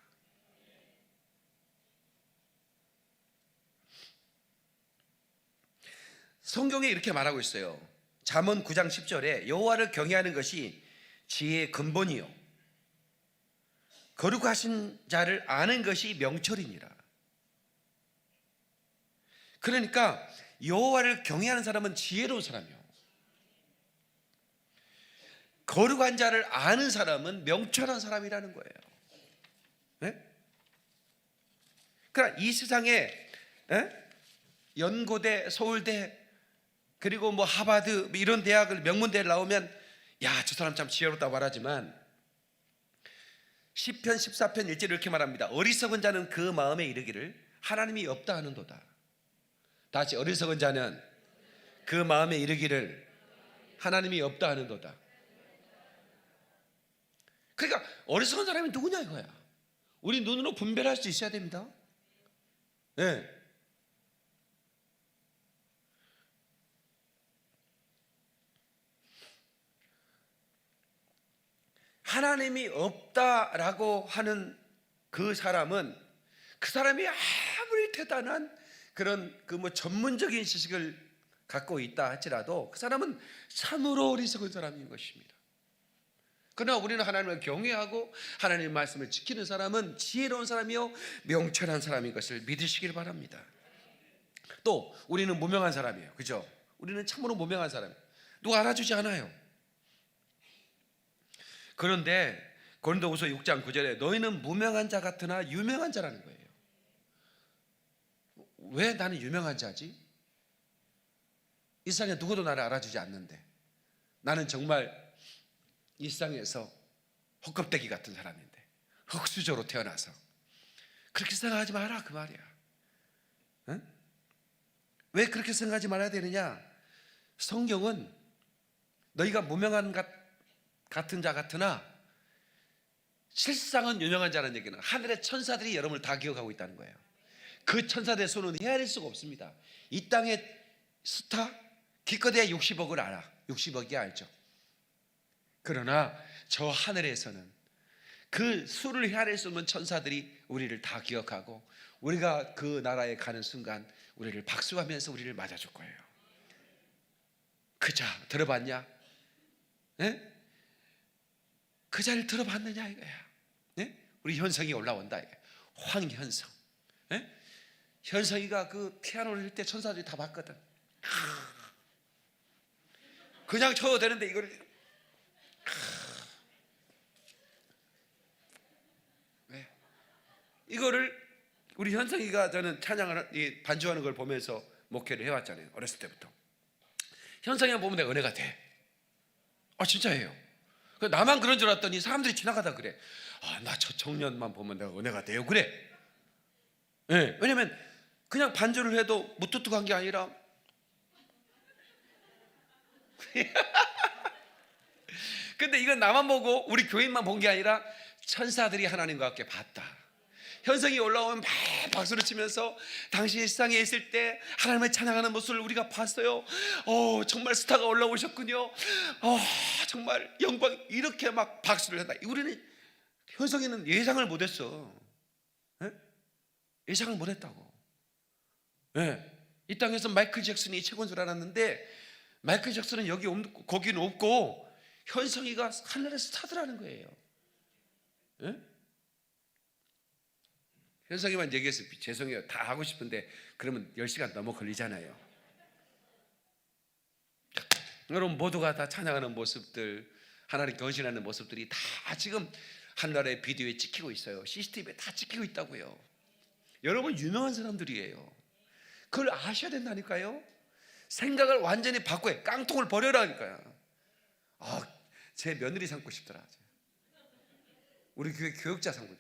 성경에 이렇게 말하고 있어요. 잠언 9장 10절에 여호와를 경외하는 것이 지혜의 근본이요 거룩하신 자를 아는 것이 명철이니라. 그러니까 여호와를 경외하는 사람은 지혜로운 사람이요, 거룩한 자를 아는 사람은 명철한 사람이라는 거예요. 그러니까 이 세상에 연고대, 서울대, 그리고 뭐 하버드 이런 대학을 명문대를 나오면 야, 저 사람 참 지혜롭다고 말하지만 시편 14편 1절에 이렇게 말합니다. 어리석은 자는 그 마음에 이르기를 하나님이 없다 하는도다. 다시, 어리석은 자는 그 마음에 이르기를 하나님이 없다 하는도다. 그러니까 어리석은 사람이 누구냐 이거야. 우리 눈으로 분별할 수 있어야 됩니다. 하나님이 없다라고 하는 그 사람은, 그 사람이 아무리 대단한 그런 그 뭐 전문적인 지식을 갖고 있다 할지라도 그 사람은 참으로 어리석은 사람인 것입니다. 그러나 우리는 하나님을 경외하고 하나님의 말씀을 지키는 사람은 지혜로운 사람이요 명철한 사람인 것을 믿으시길 바랍니다. 또 우리는 무명한 사람이에요. 그죠? 우리는 참으로 무명한 사람이에요. 누가 알아주지 않아요. 그런데 고린도후서 6장 9절에 너희는 무명한 자 같으나 유명한 자라는 거예요. 왜 나는 유명한 자지? 이 세상에 누구도 나를 알아주지 않는데 나는 정말 이 세상에서 헛껍데기 같은 사람인데 흙수저로 태어나서 그렇게 생각하지 마라 그 말이야. 응? 왜 그렇게 생각하지 말아야 되느냐? 성경은 너희가 무명한 같은 자 같으나 실상은 유명한 자라는 얘기는 하늘의 천사들이 여러분을 다 기억하고 있다는 거예요. 그 천사들의 손은 헤아릴 수가 없습니다. 이 땅의 스타 기껏해야 60억을 알아. 60억이 알죠. 그러나 저 하늘에서는 그 수를 헤아릴 수 없는 천사들이 우리를 다 기억하고 우리가 그 나라에 가는 순간 우리를 박수하면서 우리를 맞아줄 거예요. 그 자 들어봤냐? 네? 그 자를 들어봤느냐 이거야. 네? 우리 현성이 올라온다 이거야. 황현성. 네? 현성이가 그 피아노를 칠 때 천사들이 다 봤거든. 그냥 쳐도 되는데 이거를 왜? 이거를 우리 현성이가 저는 찬양을 반주하는 걸 보면서 목회를 해왔잖아요. 어렸을 때부터. 현성이만 보면 내가 은혜가 돼. 진짜예요. 나만 그런 줄 알았더니 사람들이 지나가다 그래. 나 저 청년만 보면 내가 은혜가 돼요. 그래. 네, 왜냐면 그냥 반주를 해도 무뚝뚝한 게 아니라 근데 이건 나만 보고 우리 교인만 본 게 아니라 천사들이 하나님과 함께 봤다. 현성이 올라오면 막 박수를 치면서 당시 일상에 있을 때 하나님을 찬양하는 모습을 우리가 봤어요. 정말 스타가 올라오셨군요. 정말 영광. 이렇게 막 박수를 한다. 우리는 현성이는 예상을 못했어. 네? 예상을 못했다고. 네. 이 땅에서 마이클 잭슨이 최고인 줄 알았는데 마이클 잭슨은 여기 없고 거기는 없고 현성이가 하늘의 스타더라는 거예요. 네? 현성이만 얘기해서 죄송해요. 다 하고 싶은데 그러면 10시간 넘어 걸리잖아요. 여러분 모두가 다 찬양하는 모습들, 하나님 헌신하는 모습들이 다 지금 하늘나라의 비디오에 찍히고 있어요. CCTV에 다 찍히고 있다고요. 여러분 유명한 사람들이에요. 그걸 아셔야 된다니까요. 생각을 완전히 바꿔요. 깡통을 버려라니까요. 제 며느리 삼고 싶더라. 우리 교회 교역자 삼고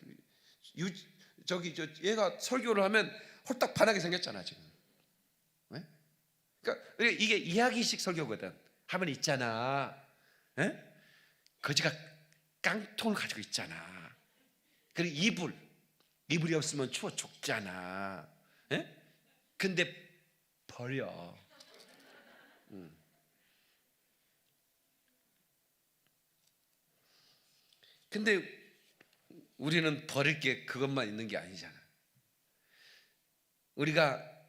얘가 설교를 하면 홀딱 반하게 생겼잖아 지금. 네? 그러니까 이게 이야기식 설교거든. 하면 있잖아. 네? 거지가 깡통을 가지고 있잖아. 그리고 이불이 없으면 추워 죽잖아. 네? 근데 버려. 근데 우리는 버릴 게 그것만 있는 게 아니잖아. 우리가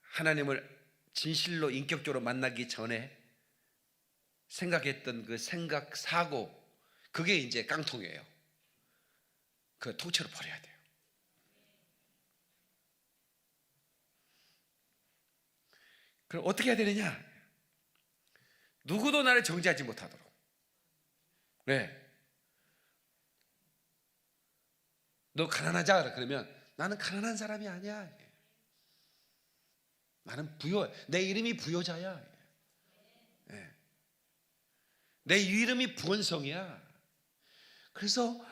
하나님을 진실로 인격적으로 만나기 전에 생각했던 그 생각, 사고, 그게 이제 깡통이에요. 그거 통째로 버려야 돼요. 그럼 어떻게 해야 되느냐? 누구도 나를 정죄하지 못하도록. 왜? 너 가난하자 그러면 나는 가난한 사람이 아니야. 나는 내 이름이 부요자야. 내 이름이 부원성이야. 그래서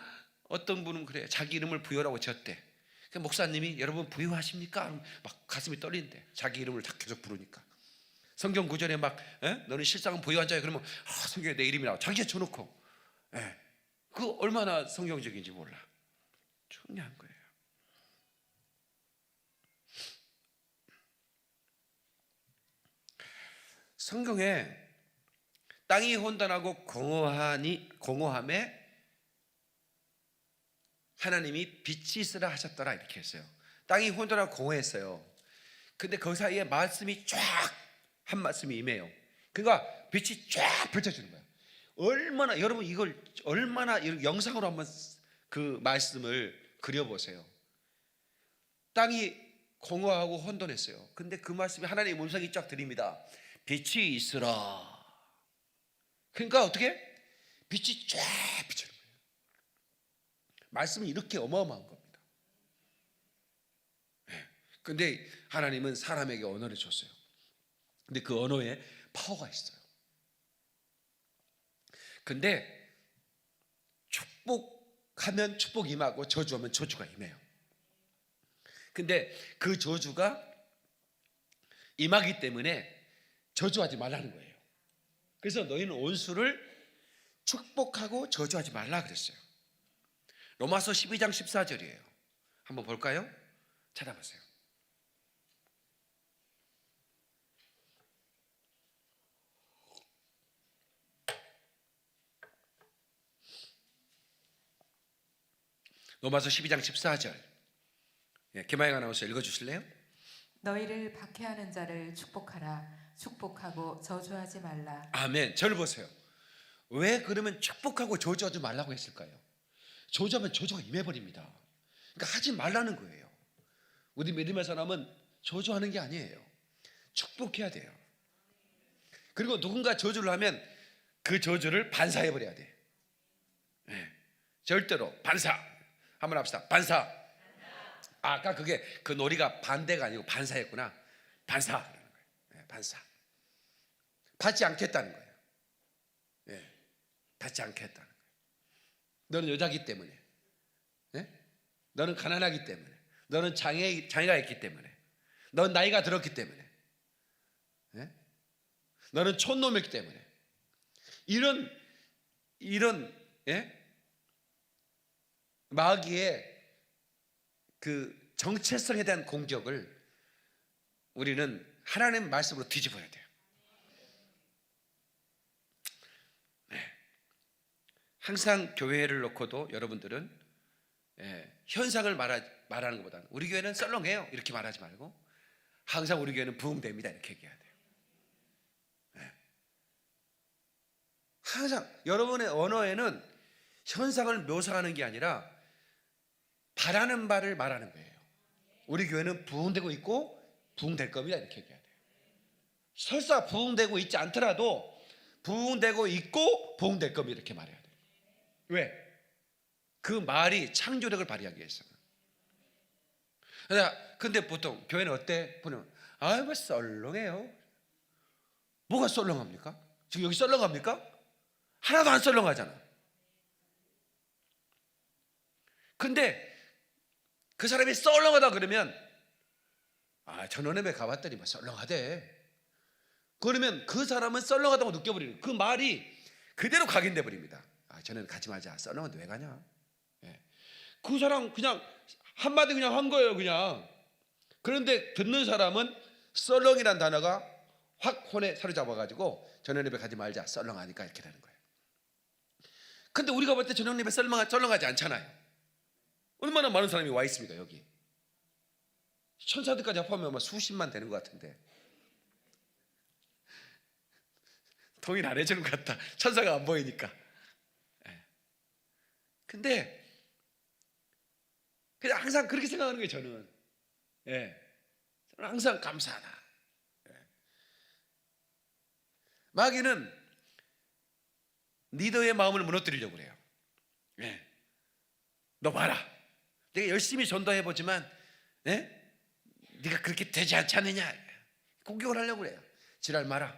어떤 분은 그래, 자기 이름을 부요라고 지었대. 목사님이 여러분 부요하십니까? 막 가슴이 떨린대. 자기 이름을 다 계속 부르니까. 성경 구절에 막 너는 실상은 부요한 자야 그러면 성경에 내 이름이 나와. 자기가 쳐놓고. 그 얼마나 성경적인지 몰라. 중요한 거예요. 성경에 땅이 혼돈하고 공허함에 하나님이 빛이 있으라 하셨더라 이렇게 했어요. 땅이 혼돈하고 공허했어요. 근데 그 사이에 말씀이 쫙 한 말씀이 임해요. 그러니까 빛이 쫙 펼쳐지는 거예요. 얼마나 여러분 이걸 얼마나 영상으로 한번 그 말씀을 그려보세요. 땅이 공허하고 혼돈했어요. 근데 그 말씀이 하나님의 음성이 쫙 들립니다. 빛이 있으라. 그러니까 어떻게? 빛이 쫙 비치는 거예요. 말씀이 이렇게 어마어마한 겁니다. 근데 하나님은 사람에게 언어를 줬어요. 근데 그 언어에 파워가 있어요. 근데 축복하면 축복이 임하고 저주하면 저주가 임해요. 근데 그 저주가 임하기 때문에 저주하지 말라는 거예요. 그래서 너희는 원수를 축복하고 저주하지 말라 그랬어요. 로마서 12장 14절이에요. 한번 볼까요? 찾아보세요. 로마서 12장 14절. 김하영 아나운서 읽어주실래요? 너희를 박해하는 자를 축복하라. 축복하고 저주하지 말라. 아멘. 저를 보세요. 왜 그러면 축복하고 저주하지 말라고 했을까요? 저주하면 저주가 임해버립니다. 그러니까 하지 말라는 거예요. 우리 믿음의 사람은 저주하는 게 아니에요. 축복해야 돼요. 그리고 누군가 저주를 하면 그 저주를 반사해버려야 돼. 절대로 반사. 한번 합시다. 반사. 아까 그게 그 놀이가 반대가 아니고 반사였구나. 반사. 반사. 받지 않겠다는 거예요. 받지 않겠다는 거예요. 너는 여자기 때문에, 너는 가난하기 때문에, 너는 장애가 있기 때문에, 너는 나이가 들었기 때문에, 너는 촌놈이기 때문에, 이런 마귀의 그 정체성에 대한 공격을 우리는 하나님의 말씀으로 뒤집어야 돼요. 항상 교회를 놓고도 여러분들은 현상을 말하는 것보다는 우리 교회는 썰렁해요 이렇게 말하지 말고 항상 우리 교회는 부흥됩니다 이렇게 얘기해야 돼요. 항상 여러분의 언어에는 현상을 묘사하는 게 아니라 바라는 바를 말하는 거예요. 우리 교회는 부흥되고 있고 부흥될 겁니다 이렇게 얘기해야 돼요. 설사 부흥되고 있지 않더라도 부흥되고 있고 부흥될 겁니다 이렇게 말해야 돼요. 왜? 그 말이 창조력을 발휘하기 위해서. 근데 보통 교회는 어때? 보면 뭐 썰렁해요. 뭐가 썰렁합니까? 지금 여기 썰렁합니까? 하나도 안 썰렁하잖아. 근데 그 사람이 썰렁하다 그러면 전원회에 가봤더니 썰렁하대. 그러면 그 사람은 썰렁하다고 느껴버리는 그 말이 그대로 각인돼 버립니다. 저는 가지 마자. 썰렁한데 왜 가냐? 그 사람 그냥 한마디 그냥 한 거예요 그냥. 그런데 듣는 사람은 썰렁이란 단어가 확 혼에 사로잡아가지고 전원예배 가지 말자. 썰렁하니까 이렇게 되는 거예요. 근데 우리가 볼 때 전원예배 썰렁하지 않잖아요. 얼마나 많은 사람이 와 있습니까 여기. 천사들까지 합하면 아마 수십만 되는 것 같은데 동의 안 해주는 것 같다. 천사가 안 보이니까. 근데 그냥 항상 그렇게 생각하는 거예요 저는. 저는 항상 감사하다. 마귀는 리더의 마음을 무너뜨리려고 그래요. 너 봐라. 내가 열심히 전도해보지만 네가 그렇게 되지 않지 않느냐. 공격을 하려고 그래요. 지랄 마라.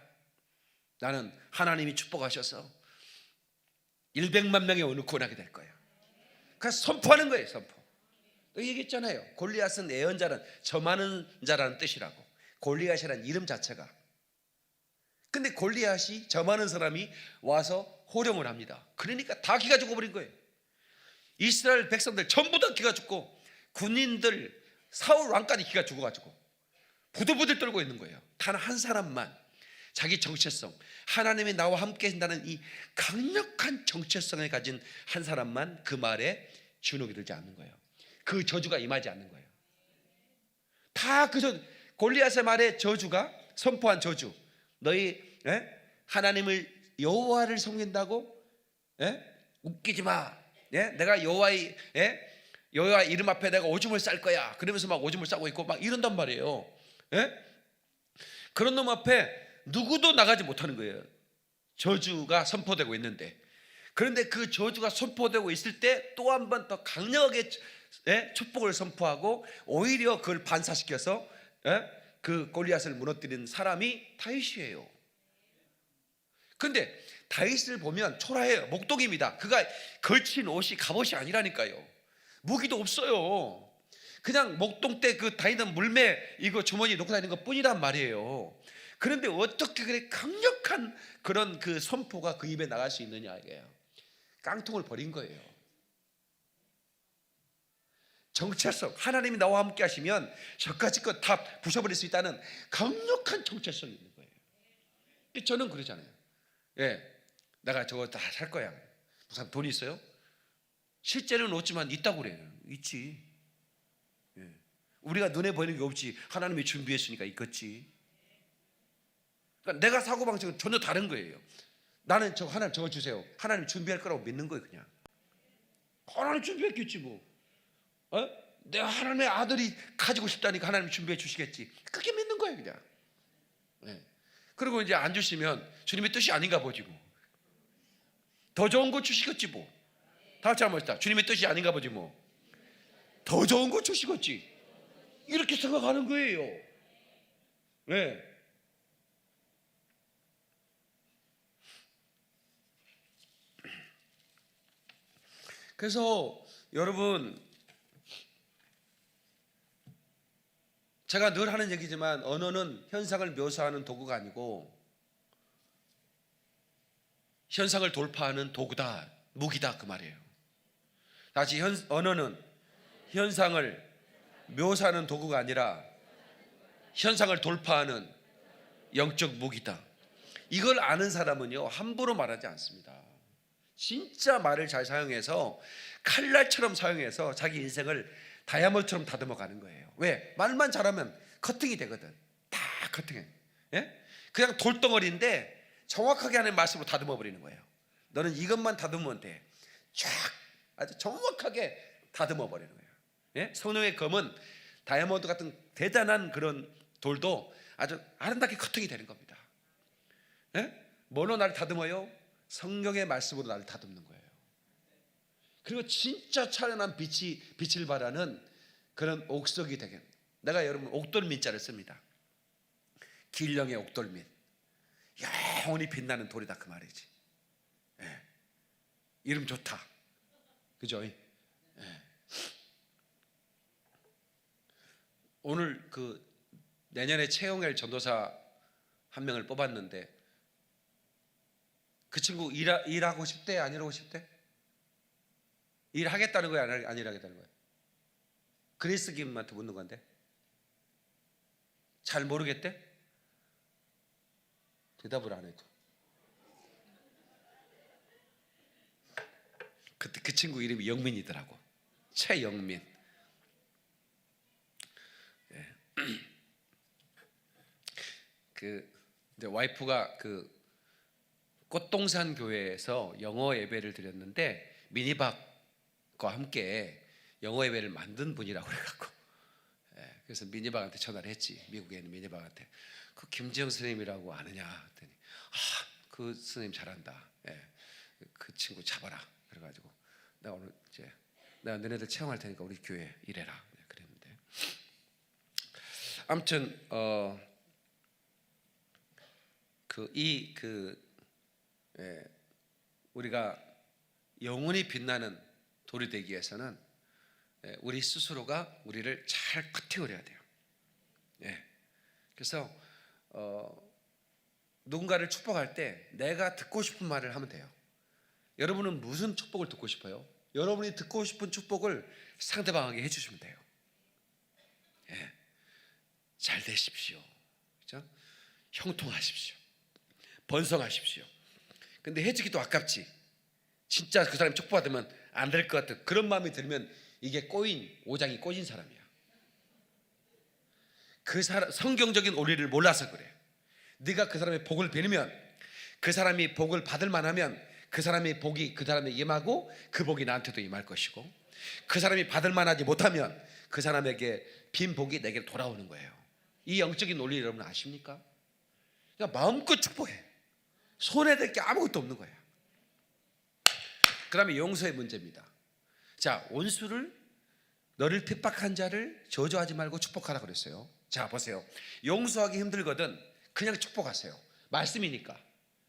나는 하나님이 축복하셔서 100만 명의 오늘 구원하게 될 거예요. 그래서 선포하는 거예요. 선포. 또 얘기했잖아요. 골리앗은 예언자는 점하는 자라는 뜻이라고. 골리앗이라는 이름 자체가. 근데 골리앗이 점하는 사람이 와서 호령을 합니다. 그러니까 다 기가 죽어버린 거예요. 이스라엘 백성들 전부 다 기가 죽고 군인들 사울 왕까지 기가 죽어가지고 부들부들 떨고 있는 거예요. 단 한 사람만 자기 정체성, 하나님이 나와 함께 한다는 이 강력한 정체성을 가진 한 사람만 그 말에 주눅이 들지 않는 거예요. 그 저주가 임하지 않는 거예요. 다 그 골리앗의 말에 저주가 선포한 저주. 너희 하나님을 여호와를 섬긴다고 웃기지 마. 내가 여호와 이름 앞에 내가 오줌을 쌀 거야. 그러면서 막 오줌을 싸고 있고 막 이런단 말이에요. 그런 놈 앞에 누구도 나가지 못하는 거예요. 저주가 선포되고 있는데. 그런데 그 저주가 선포되고 있을 때 또 한 번 더 강력하게 축복을 선포하고 오히려 그걸 반사시켜서 그 골리앗을 무너뜨린 사람이 다윗이에요. 근데 다윗을 보면 초라해요. 목동입니다. 그가 걸친 옷이 갑옷이 아니라니까요. 무기도 없어요. 그냥 목동 때 그 다니던 물매 이거 주머니 놓고 다니는 것 뿐이란 말이에요. 그런데 어떻게 그래 강력한 그런 그 선포가 그 입에 나갈 수 있느냐 이게요. 깡통을 버린 거예요. 정체성, 하나님이 나와 함께 하시면 저까지 것 다 부숴버릴 수 있다는 강력한 정체성이 있는 거예요. 저는 그러잖아요. 내가 저거 다 살 거야. 무슨 돈이 있어요? 실제로는 없지만 있다고 그래요. 있지. 우리가 눈에 보이는 게 없지. 하나님이 준비했으니까 있겠지. 그러니까 내가 사고방식은 전혀 다른 거예요. 나는 하나님 저거 주세요. 하나님 준비할 거라고 믿는 거예요. 그냥 하나님 준비했겠지 뭐. 내가 하나님의 아들이 가지고 싶다니까 하나님 준비해 주시겠지. 그렇게 믿는 거예요 그냥. 그리고 이제 안 주시면 주님의 뜻이 아닌가 보지 뭐. 더 좋은 거 주시겠지 뭐. 다 같이 한번 합시다. 주님의 뜻이 아닌가 보지 뭐. 더 좋은 거 주시겠지. 이렇게 생각하는 거예요. 그래서 여러분, 제가 늘 하는 얘기지만 언어는 현상을 묘사하는 도구가 아니고 현상을 돌파하는 도구다, 무기다 그 말이에요. 다시 언어는 현상을 묘사하는 도구가 아니라 현상을 돌파하는 영적 무기다. 이걸 아는 사람은요 함부로 말하지 않습니다. 진짜 말을 잘 사용해서 칼날처럼 사용해서 자기 인생을 다이아몬드처럼 다듬어 가는 거예요. 왜? 말만 잘하면 커팅이 되거든. 다 커팅해. 그냥 돌덩어리인데 정확하게 하는 말씀으로 다듬어 버리는 거예요. 너는 이것만 다듬으면 돼. 쫙 아주 정확하게 다듬어 버리는 거예요. 성령의 검은 다이아몬드 같은 대단한 그런 돌도 아주 아름답게 커팅이 되는 겁니다. 뭐로 나를 다듬어요? 성경의 말씀으로 나를 다듬는 거예요. 그리고 진짜 찬란한 빛을 발하는 그런 옥석이 되게. 내가 여러분 옥돌민자를 씁니다. 길령의 옥돌민. 영원히 빛나는 돌이다 그 말이지. 이름 좋다. 그죠? 오늘 그 내년에 채용할 전도사 한 명을 뽑았는데 그 친구 일하고 싶대? 안 일하고 싶대? 일하겠다는 거야? 안 일하겠다는 거야? 그리스 김한테 묻는 건데 잘 모르겠대? 대답을 안 해줘. 그때 그 친구 이름이 영민이더라고. 최영민. 그 이제 와이프가 그 꽃동산 교회에서 영어 예배를 드렸는데 미니박과 함께 영어 예배를 만든 분이라고 그래갖고 그래서 미니박한테 전화를 했지. 미국에 있는 미니박한테 그 김지영 선생님이라고 아느냐 했더니 그 선생님 잘한다. 그 친구 잡아라. 그래가지고 내가 오늘 이제 내가 너네들 채용할 테니까 우리 교회 일해라 그랬는데 아무튼 우리가 영원히 빛나는 돌이 되기 위해서는 우리 스스로가 우리를 잘 커팅을 해야 돼요. 그래서 누군가를 축복할 때 내가 듣고 싶은 말을 하면 돼요. 여러분은 무슨 축복을 듣고 싶어요? 여러분이 듣고 싶은 축복을 상대방에게 해주시면 돼요. 잘 되십시오. 그렇죠? 형통하십시오. 번성하십시오. 근데 해주기도 아깝지. 진짜 그 사람이 축복받으면 안 될 것 같은 그런 마음이 들면 이게 오장이 꼬인 사람이야. 그 사람 성경적인 원리를 몰라서 그래. 네가 그 사람의 복을 빌면 그 사람이 복을 받을 만하면 그 사람의 복이 그 사람에 임하고 그 복이 나한테도 임할 것이고 그 사람이 받을 만하지 못하면 그 사람에게 빈 복이 내게 돌아오는 거예요. 이 영적인 논리 여러분 아십니까? 그러니까 마음껏 축복해. 손해될 게 아무것도 없는 거예요. 그 다음에 용서의 문제입니다. 자, 원수를, 너를 핍박한 자를 저주하지 말고 축복하라 그랬어요. 자, 보세요. 용서하기 힘들거든 그냥 축복하세요. 말씀이니까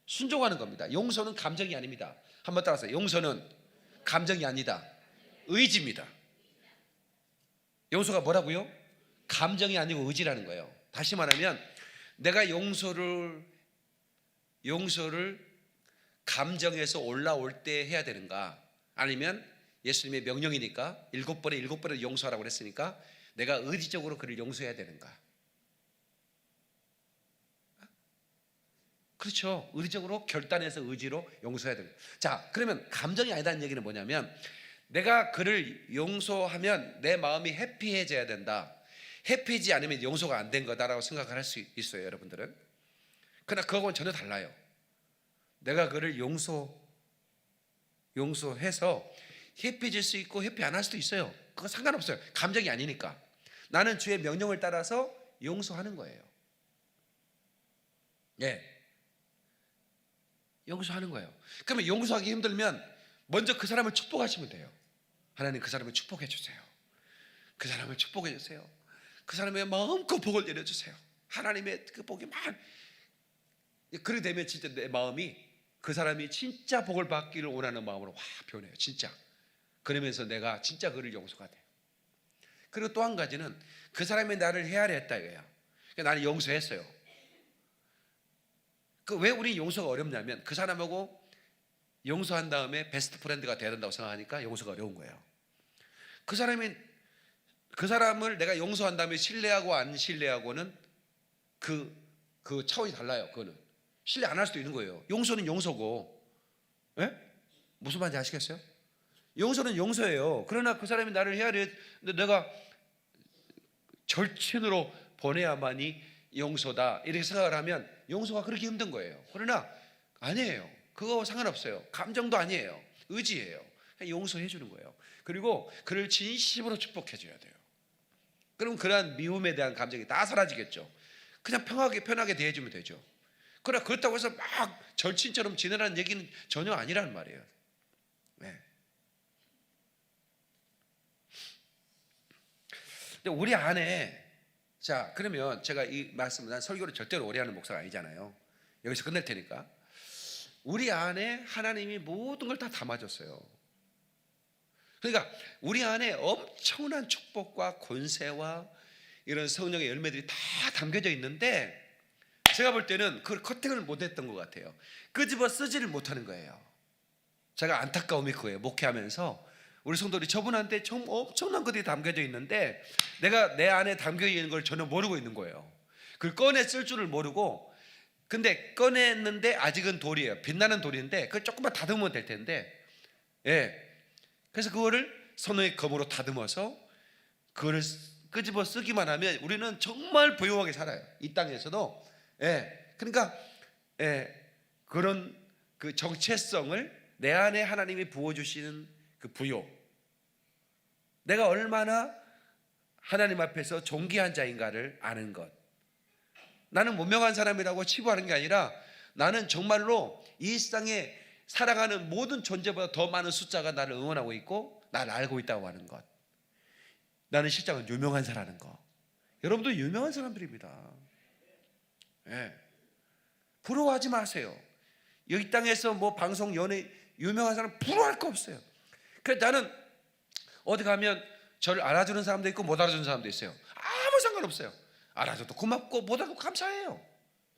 순종하는 겁니다. 용서는 감정이 아닙니다. 한번 따라서 용서는 감정이 아니다. 의지입니다. 용서가 뭐라고요? 감정이 아니고 의지라는 거예요. 다시 말하면 내가 용서를 감정에서 올라올 때 해야 되는가, 아니면 예수님의 명령이니까 7번에 7번을 용서하라고 그랬으니까 내가 의지적으로 그를 용서해야 되는가? 그렇죠. 의지적으로 결단해서 의지로 용서해야 됩니다. 자, 그러면 감정이 아니다는 얘기는 뭐냐면 내가 그를 용서하면 내 마음이 해피해져야 된다. 해피하지 않으면 용서가 안 된 거다라고 생각을 할 수 있어요, 여러분들은. 그러나 그거하고는 전혀 달라요. 내가 그를 용서해서 해피해질 수 있고 해피 안 할 수도 있어요. 그거 상관없어요. 감정이 아니니까. 나는 주의 명령을 따라서 용서하는 거예요. 예. 용서하는 거예요. 그러면 용서하기 힘들면 먼저 그 사람을 축복하시면 돼요. 하나님, 그 사람을 축복해 주세요. 그 사람을 축복해 주세요. 그 사람의 마음껏 복을 내려주세요. 하나님의 그 복이 막, 그렇게 되면 진짜 내 마음이 그 사람이 진짜 복을 받기를 원하는 마음으로 확 변해요. 진짜. 그러면서 내가 진짜 그를 용서가 돼요. 그리고 또 한 가지는 그 사람이 나를 헤아렸다 이거야. 그러니까 나는 용서했어요. 그 왜 우리 용서가 어렵냐면 그 사람하고 용서한 다음에 베스트 프렌드가 돼야 된다고 생각하니까 용서가 어려운 거예요. 그 사람을 내가 용서한 다음에 신뢰하고 안 신뢰하고는 그 차원이 달라요. 그거는 신뢰 안 할 수도 있는 거예요. 용서는 용서고, 예? 무슨 말인지 아시겠어요? 용서는 용서예요. 그러나 그 사람이 나를 헤아렸는데 내가 절친으로 보내야만이 용서다 이렇게 생각을 하면 용서가 그렇게 힘든 거예요. 그러나 아니에요. 그거 상관없어요. 감정도 아니에요. 의지예요. 용서해 주는 거예요. 그리고 그를 진심으로 축복해 줘야 돼요. 그럼 그러한 미움에 대한 감정이 다 사라지겠죠. 그냥 편하게 대해주면 되죠. 그러나 그렇다고 해서 막 절친처럼 지내라는 얘기는 전혀 아니라는 말이에요. 네. 근데 우리 안에, 자, 그러면 제가 이 말씀은 난 설교를 절대로 오래 하는 목사가 아니잖아요. 여기서 끝낼 테니까. 우리 안에 하나님이 모든 걸 다 담아줬어요. 그러니까 우리 안에 엄청난 축복과 권세와 이런 성령의 열매들이 다 담겨져 있는데 제가 볼 때는 그걸 커팅을 못했던 것 같아요. 끄집어 쓰지를 못하는 거예요. 제가 안타까움이 그거예요. 목회하면서 우리 성도들이 저분한테 엄청난 것들이 담겨져 있는데 내가 내 안에 담겨 있는 걸 전혀 모르고 있는 거예요. 그걸 꺼내 쓸 줄을 모르고, 근데 꺼냈는데 아직은 돌이에요. 빛나는 돌인데 그걸 조금만 다듬으면 될 텐데, 예. 그래서 그거를 선의 검으로 다듬어서 그거를 끄집어 쓰기만 하면 우리는 정말 부유하게 살아요. 이 땅에서도. 예. 그러니까 그런 그 정체성을 내 안에 하나님이 부어주시는 그 부요, 내가 얼마나 하나님 앞에서 존귀한 자인가를 아는 것. 나는 무명한 사람이라고 치부하는 게 아니라 나는 정말로 이 세상에 살아가는 모든 존재보다 더 많은 숫자가 나를 응원하고 있고 나를 알고 있다고 하는 것. 나는 실제로 유명한 사람인 거. 여러분도 유명한 사람들입니다. 예. 부러워하지 마세요. 여기 땅에서 뭐 방송, 연예, 유명한 사람 부러워할 거 없어요. 그래서 나는 어디 가면 저를 알아주는 사람도 있고 못 알아주는 사람도 있어요. 아무 상관없어요. 알아줘도 고맙고 못 알아도 감사해요.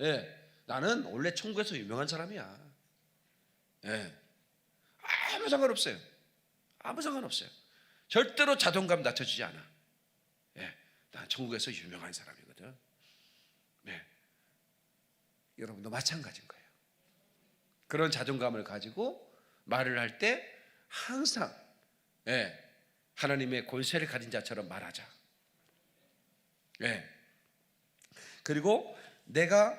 예. 나는 원래 천국에서 유명한 사람이야. 예. 아무 상관없어요. 아무 상관없어요. 절대로 자존감 낮춰주지 않아. 예. 난 천국에서 유명한 사람이거든. 네. 여러분도 마찬가지인 거예요. 그런 자존감을 가지고 말을 할 때 항상 하나님의 권세를 가진 자처럼 말하자. 그리고 내가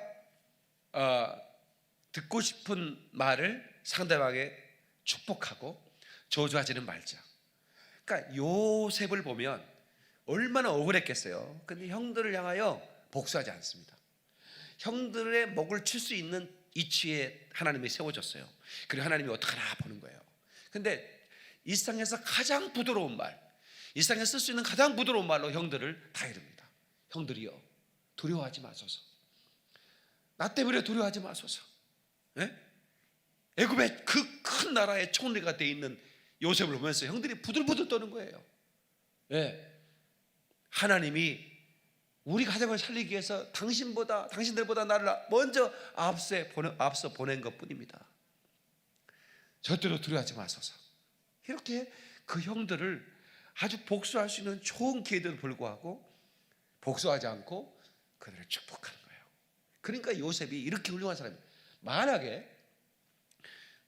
듣고 싶은 말을 상대방에게 축복하고 저주하지는 말자. 그러니까 요셉을 보면 얼마나 억울했겠어요. 근데 형들을 향하여 복수하지 않습니다. 형들의 목을 칠 수 있는 이치에 하나님이 세워졌어요. 그리고 하나님이 어떡하나 보는 거예요. 근데 이 세상에서 가장 부드러운 말, 이 세상에 쓸 수 있는 가장 부드러운 말로 형들을 다 이릅니다. 형들이여, 두려워하지 마소서. 나 때문에 두려워하지 마소서. 예? 애굽의 그 큰 나라의 총리가 돼 있는 요셉을 보면서 형들이 부들부들 떠는 거예요. 예. 하나님이 우리 가정을 살리기 위해서 당신들보다 나를 먼저 앞서 보낸 것뿐입니다. 절대로 두려워하지 마소서. 이렇게 그 형들을 아주 복수할 수 있는 좋은 기회에도 불구하고 복수하지 않고 그들을 축복하는 거예요. 그러니까 요셉이 이렇게 훌륭한 사람이에요. 만약에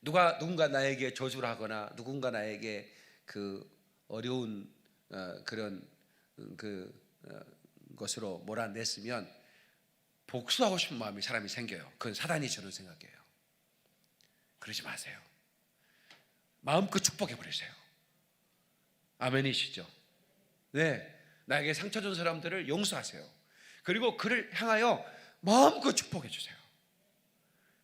누군가 나에게 저주를 하거나 누군가 나에게 그 어려운 그런 것으로 몰아냈으면 복수하고 싶은 마음이 사람이 생겨요. 그건 사단이 주는 생각이에요. 그러지 마세요. 마음껏 축복해 버리세요. 아멘이시죠? 네, 나에게 상처 준 사람들을 용서하세요. 그리고 그를 향하여 마음껏 축복해 주세요.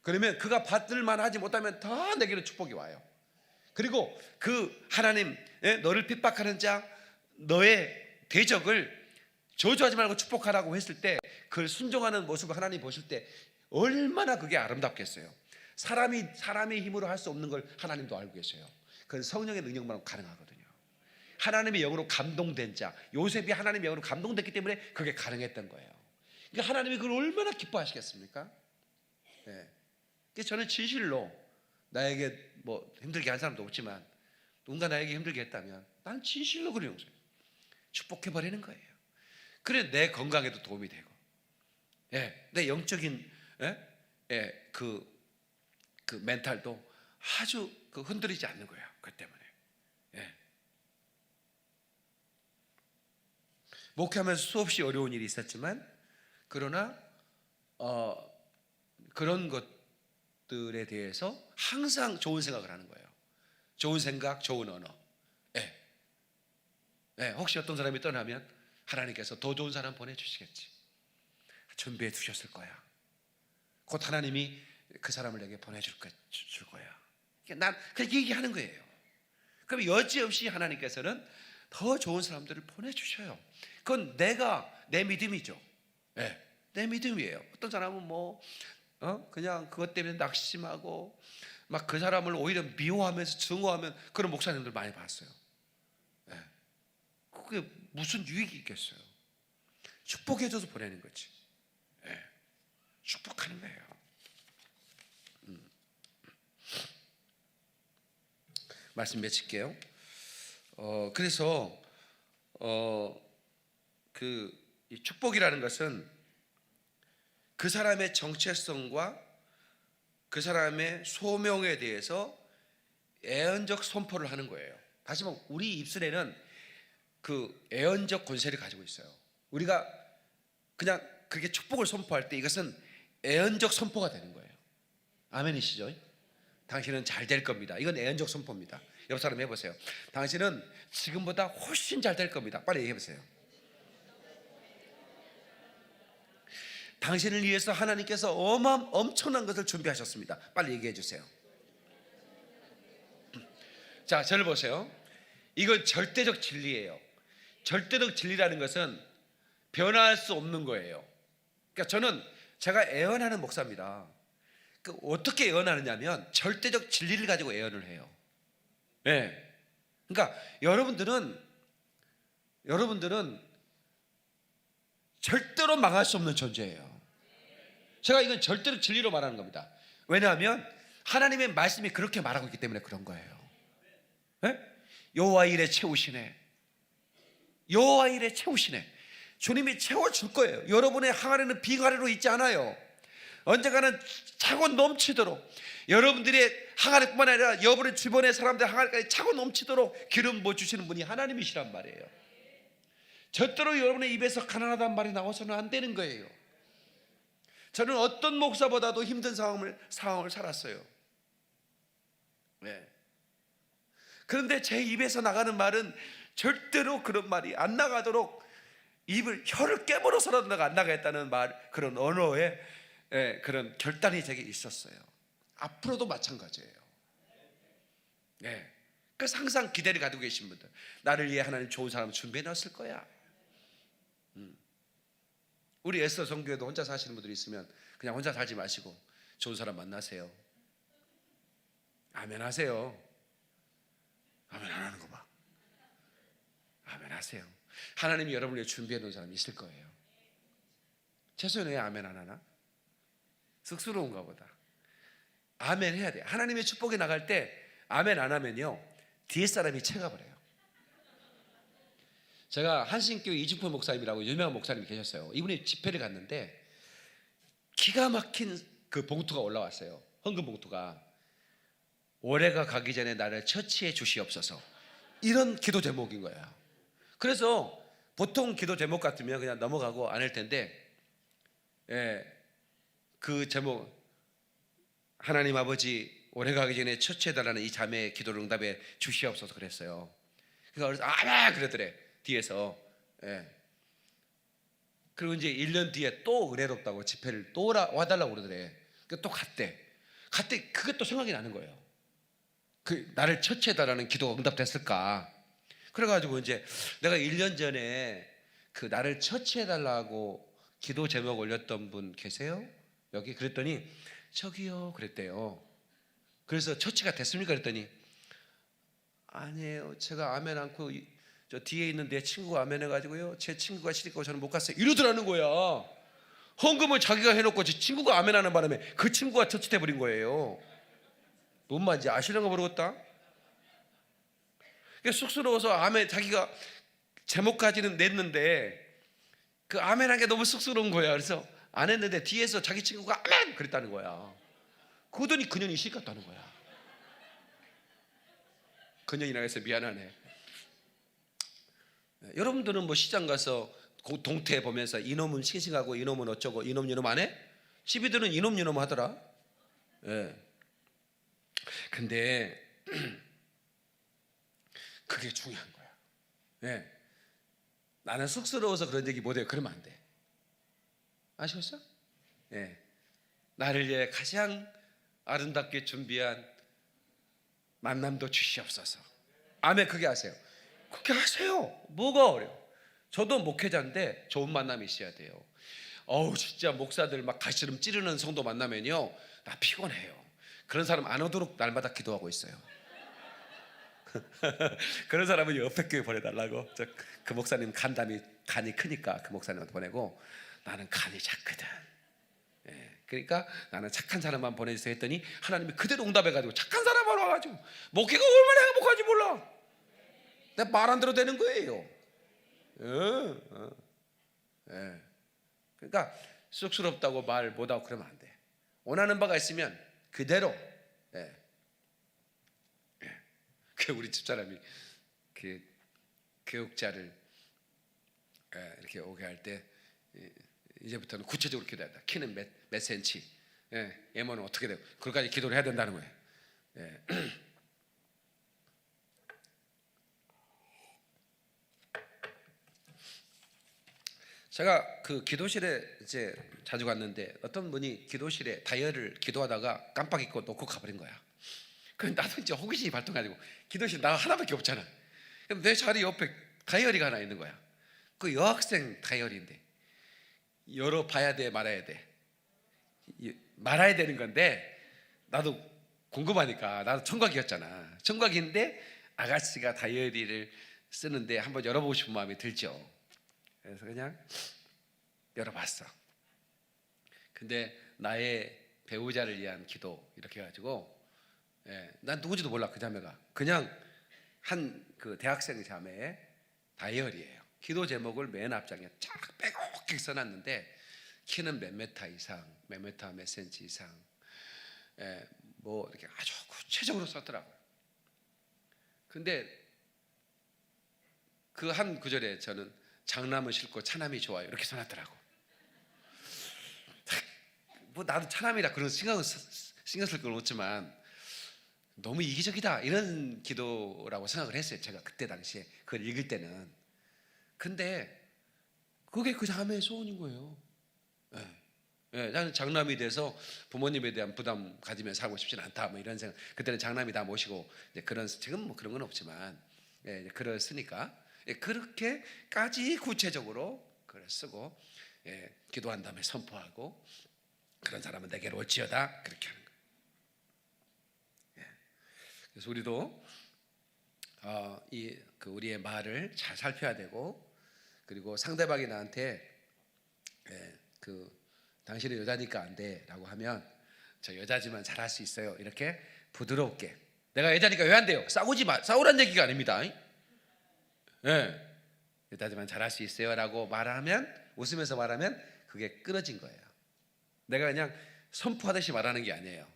그러면 그가 받을 만하지 못하면 다 내게로 축복이 와요. 그리고 그 하나님, 너를 핍박하는 자, 너의 대적을 저주하지 말고 축복하라고 했을 때 그 순종하는 모습을 하나님 보실 때 얼마나 그게 아름답겠어요. 사람의 힘으로 할 수 없는 걸 하나님도 알고 계세요. 그건 성령의 능력만 가능하거든요. 하나님의 영으로 감동된 자, 요셉이 하나님의 영으로 감동됐기 때문에 그게 가능했던 거예요. 그러니까 하나님이 그걸 얼마나 기뻐하시겠습니까? 네. 그래서 저는 진실로 나에게 뭐 힘들게 한 사람도 없지만 누군가 나에게 힘들게 했다면 난 진실로 그를 용서해요. 축복해버리는 거예요. 그래 내 건강에도 도움이 되고, 내 영적인 그 멘탈도 아주 흔들리지 않는 거예요. 그 때문에. 목회하면서 수없이 어려운 일이 있었지만 그러나 그런 것들에 대해서 항상 좋은 생각을 하는 거예요. 좋은 생각, 좋은 언어. 혹시 어떤 사람이 떠나면 하나님께서 더 좋은 사람 보내주시겠지. 준비해 두셨을 거야. 곧 하나님이 그 사람을 내게 보내줄 거야. 난 그렇게 얘기하는 거예요. 그럼 여지없이 하나님께서는 더 좋은 사람들을 보내주셔요. 그건 내 믿음이죠. 내 믿음이에요. 어떤 사람은 그냥 그것 때문에 낙심하고 막 그 사람을 오히려 미워하면서 증오하면 그런 목사님들 많이 봤어요. 그게 무슨 유익이 있겠어요? 축복해줘서 보내는 거지. 축복하는 거예요. 말씀 맺을게요. 그래서 이 축복이라는 것은 그 사람의 정체성과 그 사람의 소명에 대해서 애언적 선포를 하는 거예요. 다시 말하면 우리 입술에는 그 애언적 권세를 가지고 있어요. 우리가 그냥 그렇게 축복을 선포할 때 이것은 애언적 선포가 되는 거예요. 아멘이시죠? 당신은 잘 될 겁니다. 이건 애언적 선포입니다. 옆 사람 해보세요. 당신은 지금보다 훨씬 잘 될 겁니다. 빨리 얘기해보세요. 당신을 위해서 하나님께서 엄청난 것을 준비하셨습니다. 빨리 얘기해 주세요. 자, 저를 보세요. 이건 절대적 진리예요. 절대적 진리라는 것은 변할 수 없는 거예요. 그러니까 제가 애언하는 목사입니다. 어떻게 애언하느냐면 절대적 진리를 가지고 애언을 해요. 그러니까 여러분들은 절대로 망할 수 없는 존재예요. 제가 이건 절대로 진리로 말하는 겁니다. 왜냐하면 하나님의 말씀이 그렇게 말하고 있기 때문에 그런 거예요. 여호와 일에 채우시네. 여호와 일에 채우시네. 주님이 채워줄 거예요. 여러분의 항아리는 빈항아리로 있지 않아요. 언젠가는 차고 넘치도록 여러분들의 항아리뿐만 아니라 여러분의 주변의 사람들의 항아리까지 차고 넘치도록 기름 부어주시는 분이 하나님이시란 말이에요. 절대로 여러분의 입에서 가난하다는 말이 나와서는 안 되는 거예요. 저는 어떤 목사보다도 힘든 상황을 살았어요. 그런데 제 입에서 나가는 말은 절대로 그런 말이 안 나가도록 혀를 깨물어서라도 안 나가겠다는 그런 언어의 그런 결단이 제게 있었어요. 앞으로도 마찬가지예요. 그래서 항상 기대를 가지고 계신 분들, 나를 위해 하나님 좋은 사람 준비해 놨을 거야. 우리 에스더 성교회도 혼자 사시는 분들이 있으면 그냥 혼자 살지 마시고 좋은 사람 만나세요. 아멘 하세요. 아멘 안 하는 거 봐. 아멘 하세요. 하나님이 여러분을 위해 준비해 놓은 사람이 있을 거예요. 최소한 왜 아멘 안 하나? 쑥스러운가 보다. 아멘 해야 돼. 하나님의 축복이 나갈 때 아멘 안 하면요, 뒤에 사람이 채가버려요. 제가 한신교회 이중표 목사님이라고 유명한 목사님이 계셨어요. 이분이 집회를 갔는데 기가 막힌 그 봉투가 올라왔어요. 헌금 봉투가. 올해가 가기 전에 나를 처치해 주시옵소서. 이런 기도 제목인 거예요. 그래서 보통 기도 제목 같으면 그냥 넘어가고 안 할 텐데, 그 제목, 하나님 아버지 올해 가기 전에 처치해달라는 이 자매의 기도를 응답해 주시옵소서 그랬어요. 그래서 아멘 그러더래 뒤에서. 그리고 이제 1년 뒤에 또 은혜롭다고 집회를 또 와달라고 그러더래. 또 갔대. 그게 또 생각이 나는 거예요. 그 나를 처치해달라는 기도가 응답됐을까? 그래가지고 이제 내가 1년 전에 그 나를 처치해달라고 기도 제목 올렸던 분 계세요? 여기? 그랬더니 저기요 그랬대요. 그래서 처치가 됐습니까? 그랬더니 아니에요. 제가 아멘 않고 저 뒤에 있는 내 친구가 아멘 해가지고요, 제 친구가 싫고 저는 못 갔어요. 이러더라는 거야. 헌금을 자기가 해놓고 제 친구가 아멘 하는 바람에 그 친구가 처치돼 버린 거예요. 뭔 말인지 아시는가 모르겠다. 쑥스러워서 아멘, 자기가 제목까지는 냈는데 그 아멘 한 게 너무 쑥스러운 거야. 그래서 안 했는데 뒤에서 자기 친구가 아멘 그랬다는 거야. 그러더니 그년이 시 같다는 거야. 그년이라 해서 미안하네. 여러분들은 뭐 시장 가서 동태 보면서 이놈은 싱싱하고 이놈은 어쩌고 이놈 안 해? 시비들은 이놈 하더라. 근데 그게 중요한 거야. 나는 쑥스러워서 그런 얘기 못해요. 그러면 안 돼. 아시겠어? 나를 위해 가장 아름답게 준비한 만남도 주시옵소서. 아멘. 그게 하세요. 그렇게 하세요. 뭐가 어려워? 저도 목회자인데 좋은 만남이 있어야 돼요. 진짜 목사들 막 가시름 찌르는 성도 만나면요, 나 피곤해요. 그런 사람 안 오도록 날마다 기도하고 있어요. 그런 사람은 옆에 교회 보내달라고. 그 목사님 간이 크니까 그 목사님한테 보내고, 나는 간이 작거든. 그러니까 나는 착한 사람만 보내주세요 했더니 하나님이 그대로 응답해가지고 착한 사람만 와가지고 목회가 얼마나 행복한지 몰라. 내가 말 안 들어도 되는 거예요. 그러니까 쑥스럽다고 말 못하고 그러면 안 돼. 원하는 바가 있으면 그대로. 그 우리 집사람이 그 교육자를 이렇게 오게 할 때 이제부터는 구체적으로 기도해야 돼. 키는 몇 센치, 예모는 어떻게 되고, 그것까지 기도를 해야 된다는 거예요. 제가 그 기도실에 이제 자주 갔는데 어떤 분이 기도실에 다이어리를 기도하다가 깜빡 잊고 놓고 가버린 거야. 그럼 나도 이제 호기심이 발동해가지고, 기도실 나 하나밖에 없잖아. 그럼 내 자리 옆에 다이어리가 하나 있는 거야. 그 여학생 다이어리인데 열어봐야 돼 말아야 돼? 말아야 되는 건데 나도 궁금하니까, 나도 청각이었잖아. 청각인데 아가씨가 다이어리를 쓰는데 한번 열어보고 싶은 마음이 들죠. 그래서 그냥 열어봤어. 근데 나의 배우자를 위한 기도 이렇게 해가지고, 난 누군지도 몰라. 그 자매가 그냥 한 그 대학생 자매의 다이어리예요. 기도 제목을 맨 앞장에 쫙 빼곡히 써놨는데 키는 몇 미터 이상, 몇 미터 몇 센치 이상, 뭐 이렇게 아주 구체적으로 썼더라고요. 근데 그 한 구절에 저는 장남은 싫고 차남이 좋아요 이렇게 써놨더라고. 뭐 나도 차남이라 그런 신경 쓸 건 없지만 너무 이기적이다 이런 기도라고 생각을 했어요. 제가 그때 당시에 그걸 읽을 때는. 근데 그게 그 자매의 소원인 거예요. 나는 장남이 돼서 부모님에 대한 부담 가지면 살고 싶지는 않다. 뭐 이런 생각. 그때는 장남이 다 모시고 이제 그런 지금 뭐 그런 건 없지만 이제 그랬으니까 그렇게까지 구체적으로 글을 쓰고 기도한 다음에 선포하고 그런 사람은 내게로 올지어다 그렇게 하는 거예요. 그래서 우리도 우리의 말을 잘 살펴야 되고 그리고 상대방이 나한테 당신은 여자니까 안 돼라고 하면 저 여자지만 잘할 수 있어요 이렇게 부드럽게 내가 여자니까 왜 안 돼요? 싸우란 얘기가 아닙니다. 여자지만 잘할 수 있어요라고 말하면 웃으면서 말하면 그게 끊어진 거예요. 내가 그냥 선포하듯이 말하는 게 아니에요.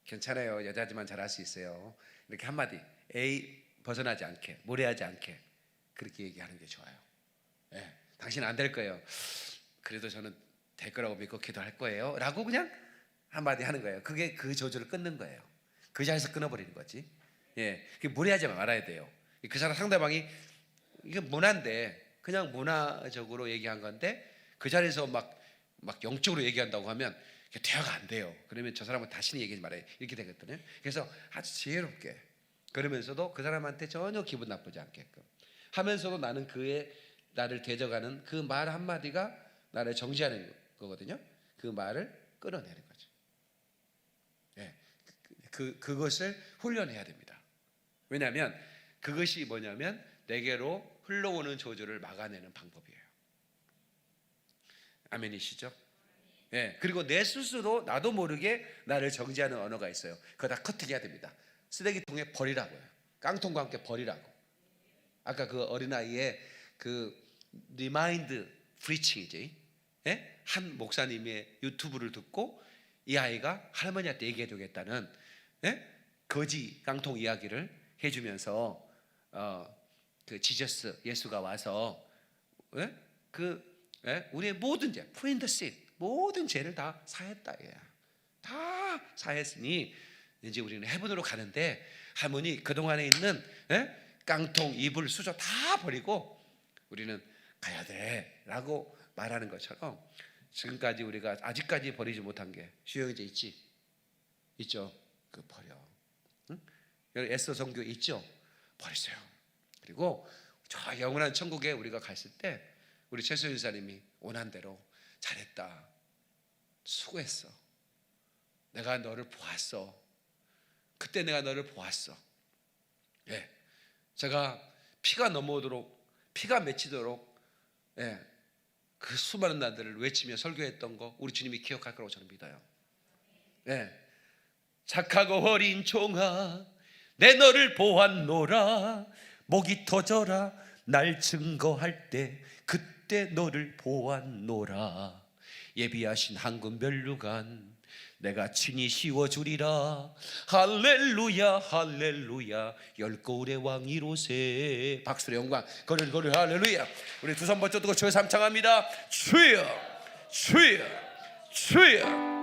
괜찮아요 여자지만 잘할 수 있어요 이렇게 한마디 A 벗어나지 않게 무례하지 않게 그렇게 얘기하는 게 좋아요. 당신은 안 될 거예요. 그래도 저는 될 거라고 믿고 기도할 거예요 라고 그냥 한마디 하는 거예요. 그게 그 저주를 끊는 거예요. 그 자리에서 끊어버리는 거지. 그게 무례하지 말아야 돼요. 그 사람 상대방이 이게 문화인데 그냥 문화적으로 얘기한 건데 그 자리에서 막 영적으로 얘기한다고 하면 대화가 안 돼요. 그러면 저 사람은 다시는 얘기하지 말아요 이렇게 되거든요. 그래서 아주 지혜롭게 그러면서도 그 사람한테 전혀 기분 나쁘지 않게끔 하면서도 나는 나를 대적하는 그 말 한마디가 나를 정지하는 거거든요. 그 말을 끊어내는 거죠. 그것을 훈련해야 됩니다. 왜냐하면 그것이 뭐냐면 내게로 흘러오는 저주를 막아내는 방법이에요. 아멘이시죠? 그리고 내 스스로 나도 모르게 나를 정지하는 언어가 있어요. 그거 다 커트해야 됩니다. 쓰레기통에 버리라고요. 깡통과 함께 버리라고. 아까 그 어린아이의 리마인드 프리칭이지. 한 목사님의 유튜브를 듣고 이 아이가 할머니한테 얘기해 주겠다는 거지 깡통 이야기를 해주면서 그 지저스 예수가 와서 우리의 모든 죄, 프린드 신 모든 죄를 다 사했다. 다 사했으니 이제 우리는 헤븐으로 가는데 할머니 그동안에 있는 깡통, 이불, 수저 다 버리고 우리는 가야 돼라고 말하는 것처럼 지금까지 우리가 아직까지 버리지 못한 게 수영이제 있죠? 그 버려. 여기 에스더 성교 있죠? 버리세요. 그리고 저 영원한 천국에 우리가 갔을 때 우리 최소연 사님이 원한 대로 잘했다, 수고했어, 내가 너를 보았어, 그때 내가 너를 보았어. 제가 피가 넘어오도록 피가 맺히도록 그 수많은 날들을 외치며 설교했던 거 우리 주님이 기억할 거라고 저는 믿어요. 착하고 어린 종아 내 너를 보았노라 목이 터져라 날 증거할 때 그때 너를 보았노라 예비하신 한군 멸류관 내가 친히 씌워주리라 할렐루야 할렐루야 열거울의 왕이로세. 박수의 영광 거를 할렐루야. 우리 두 손 번쩍 들고 주여 삼창합니다. 주여 주여 주여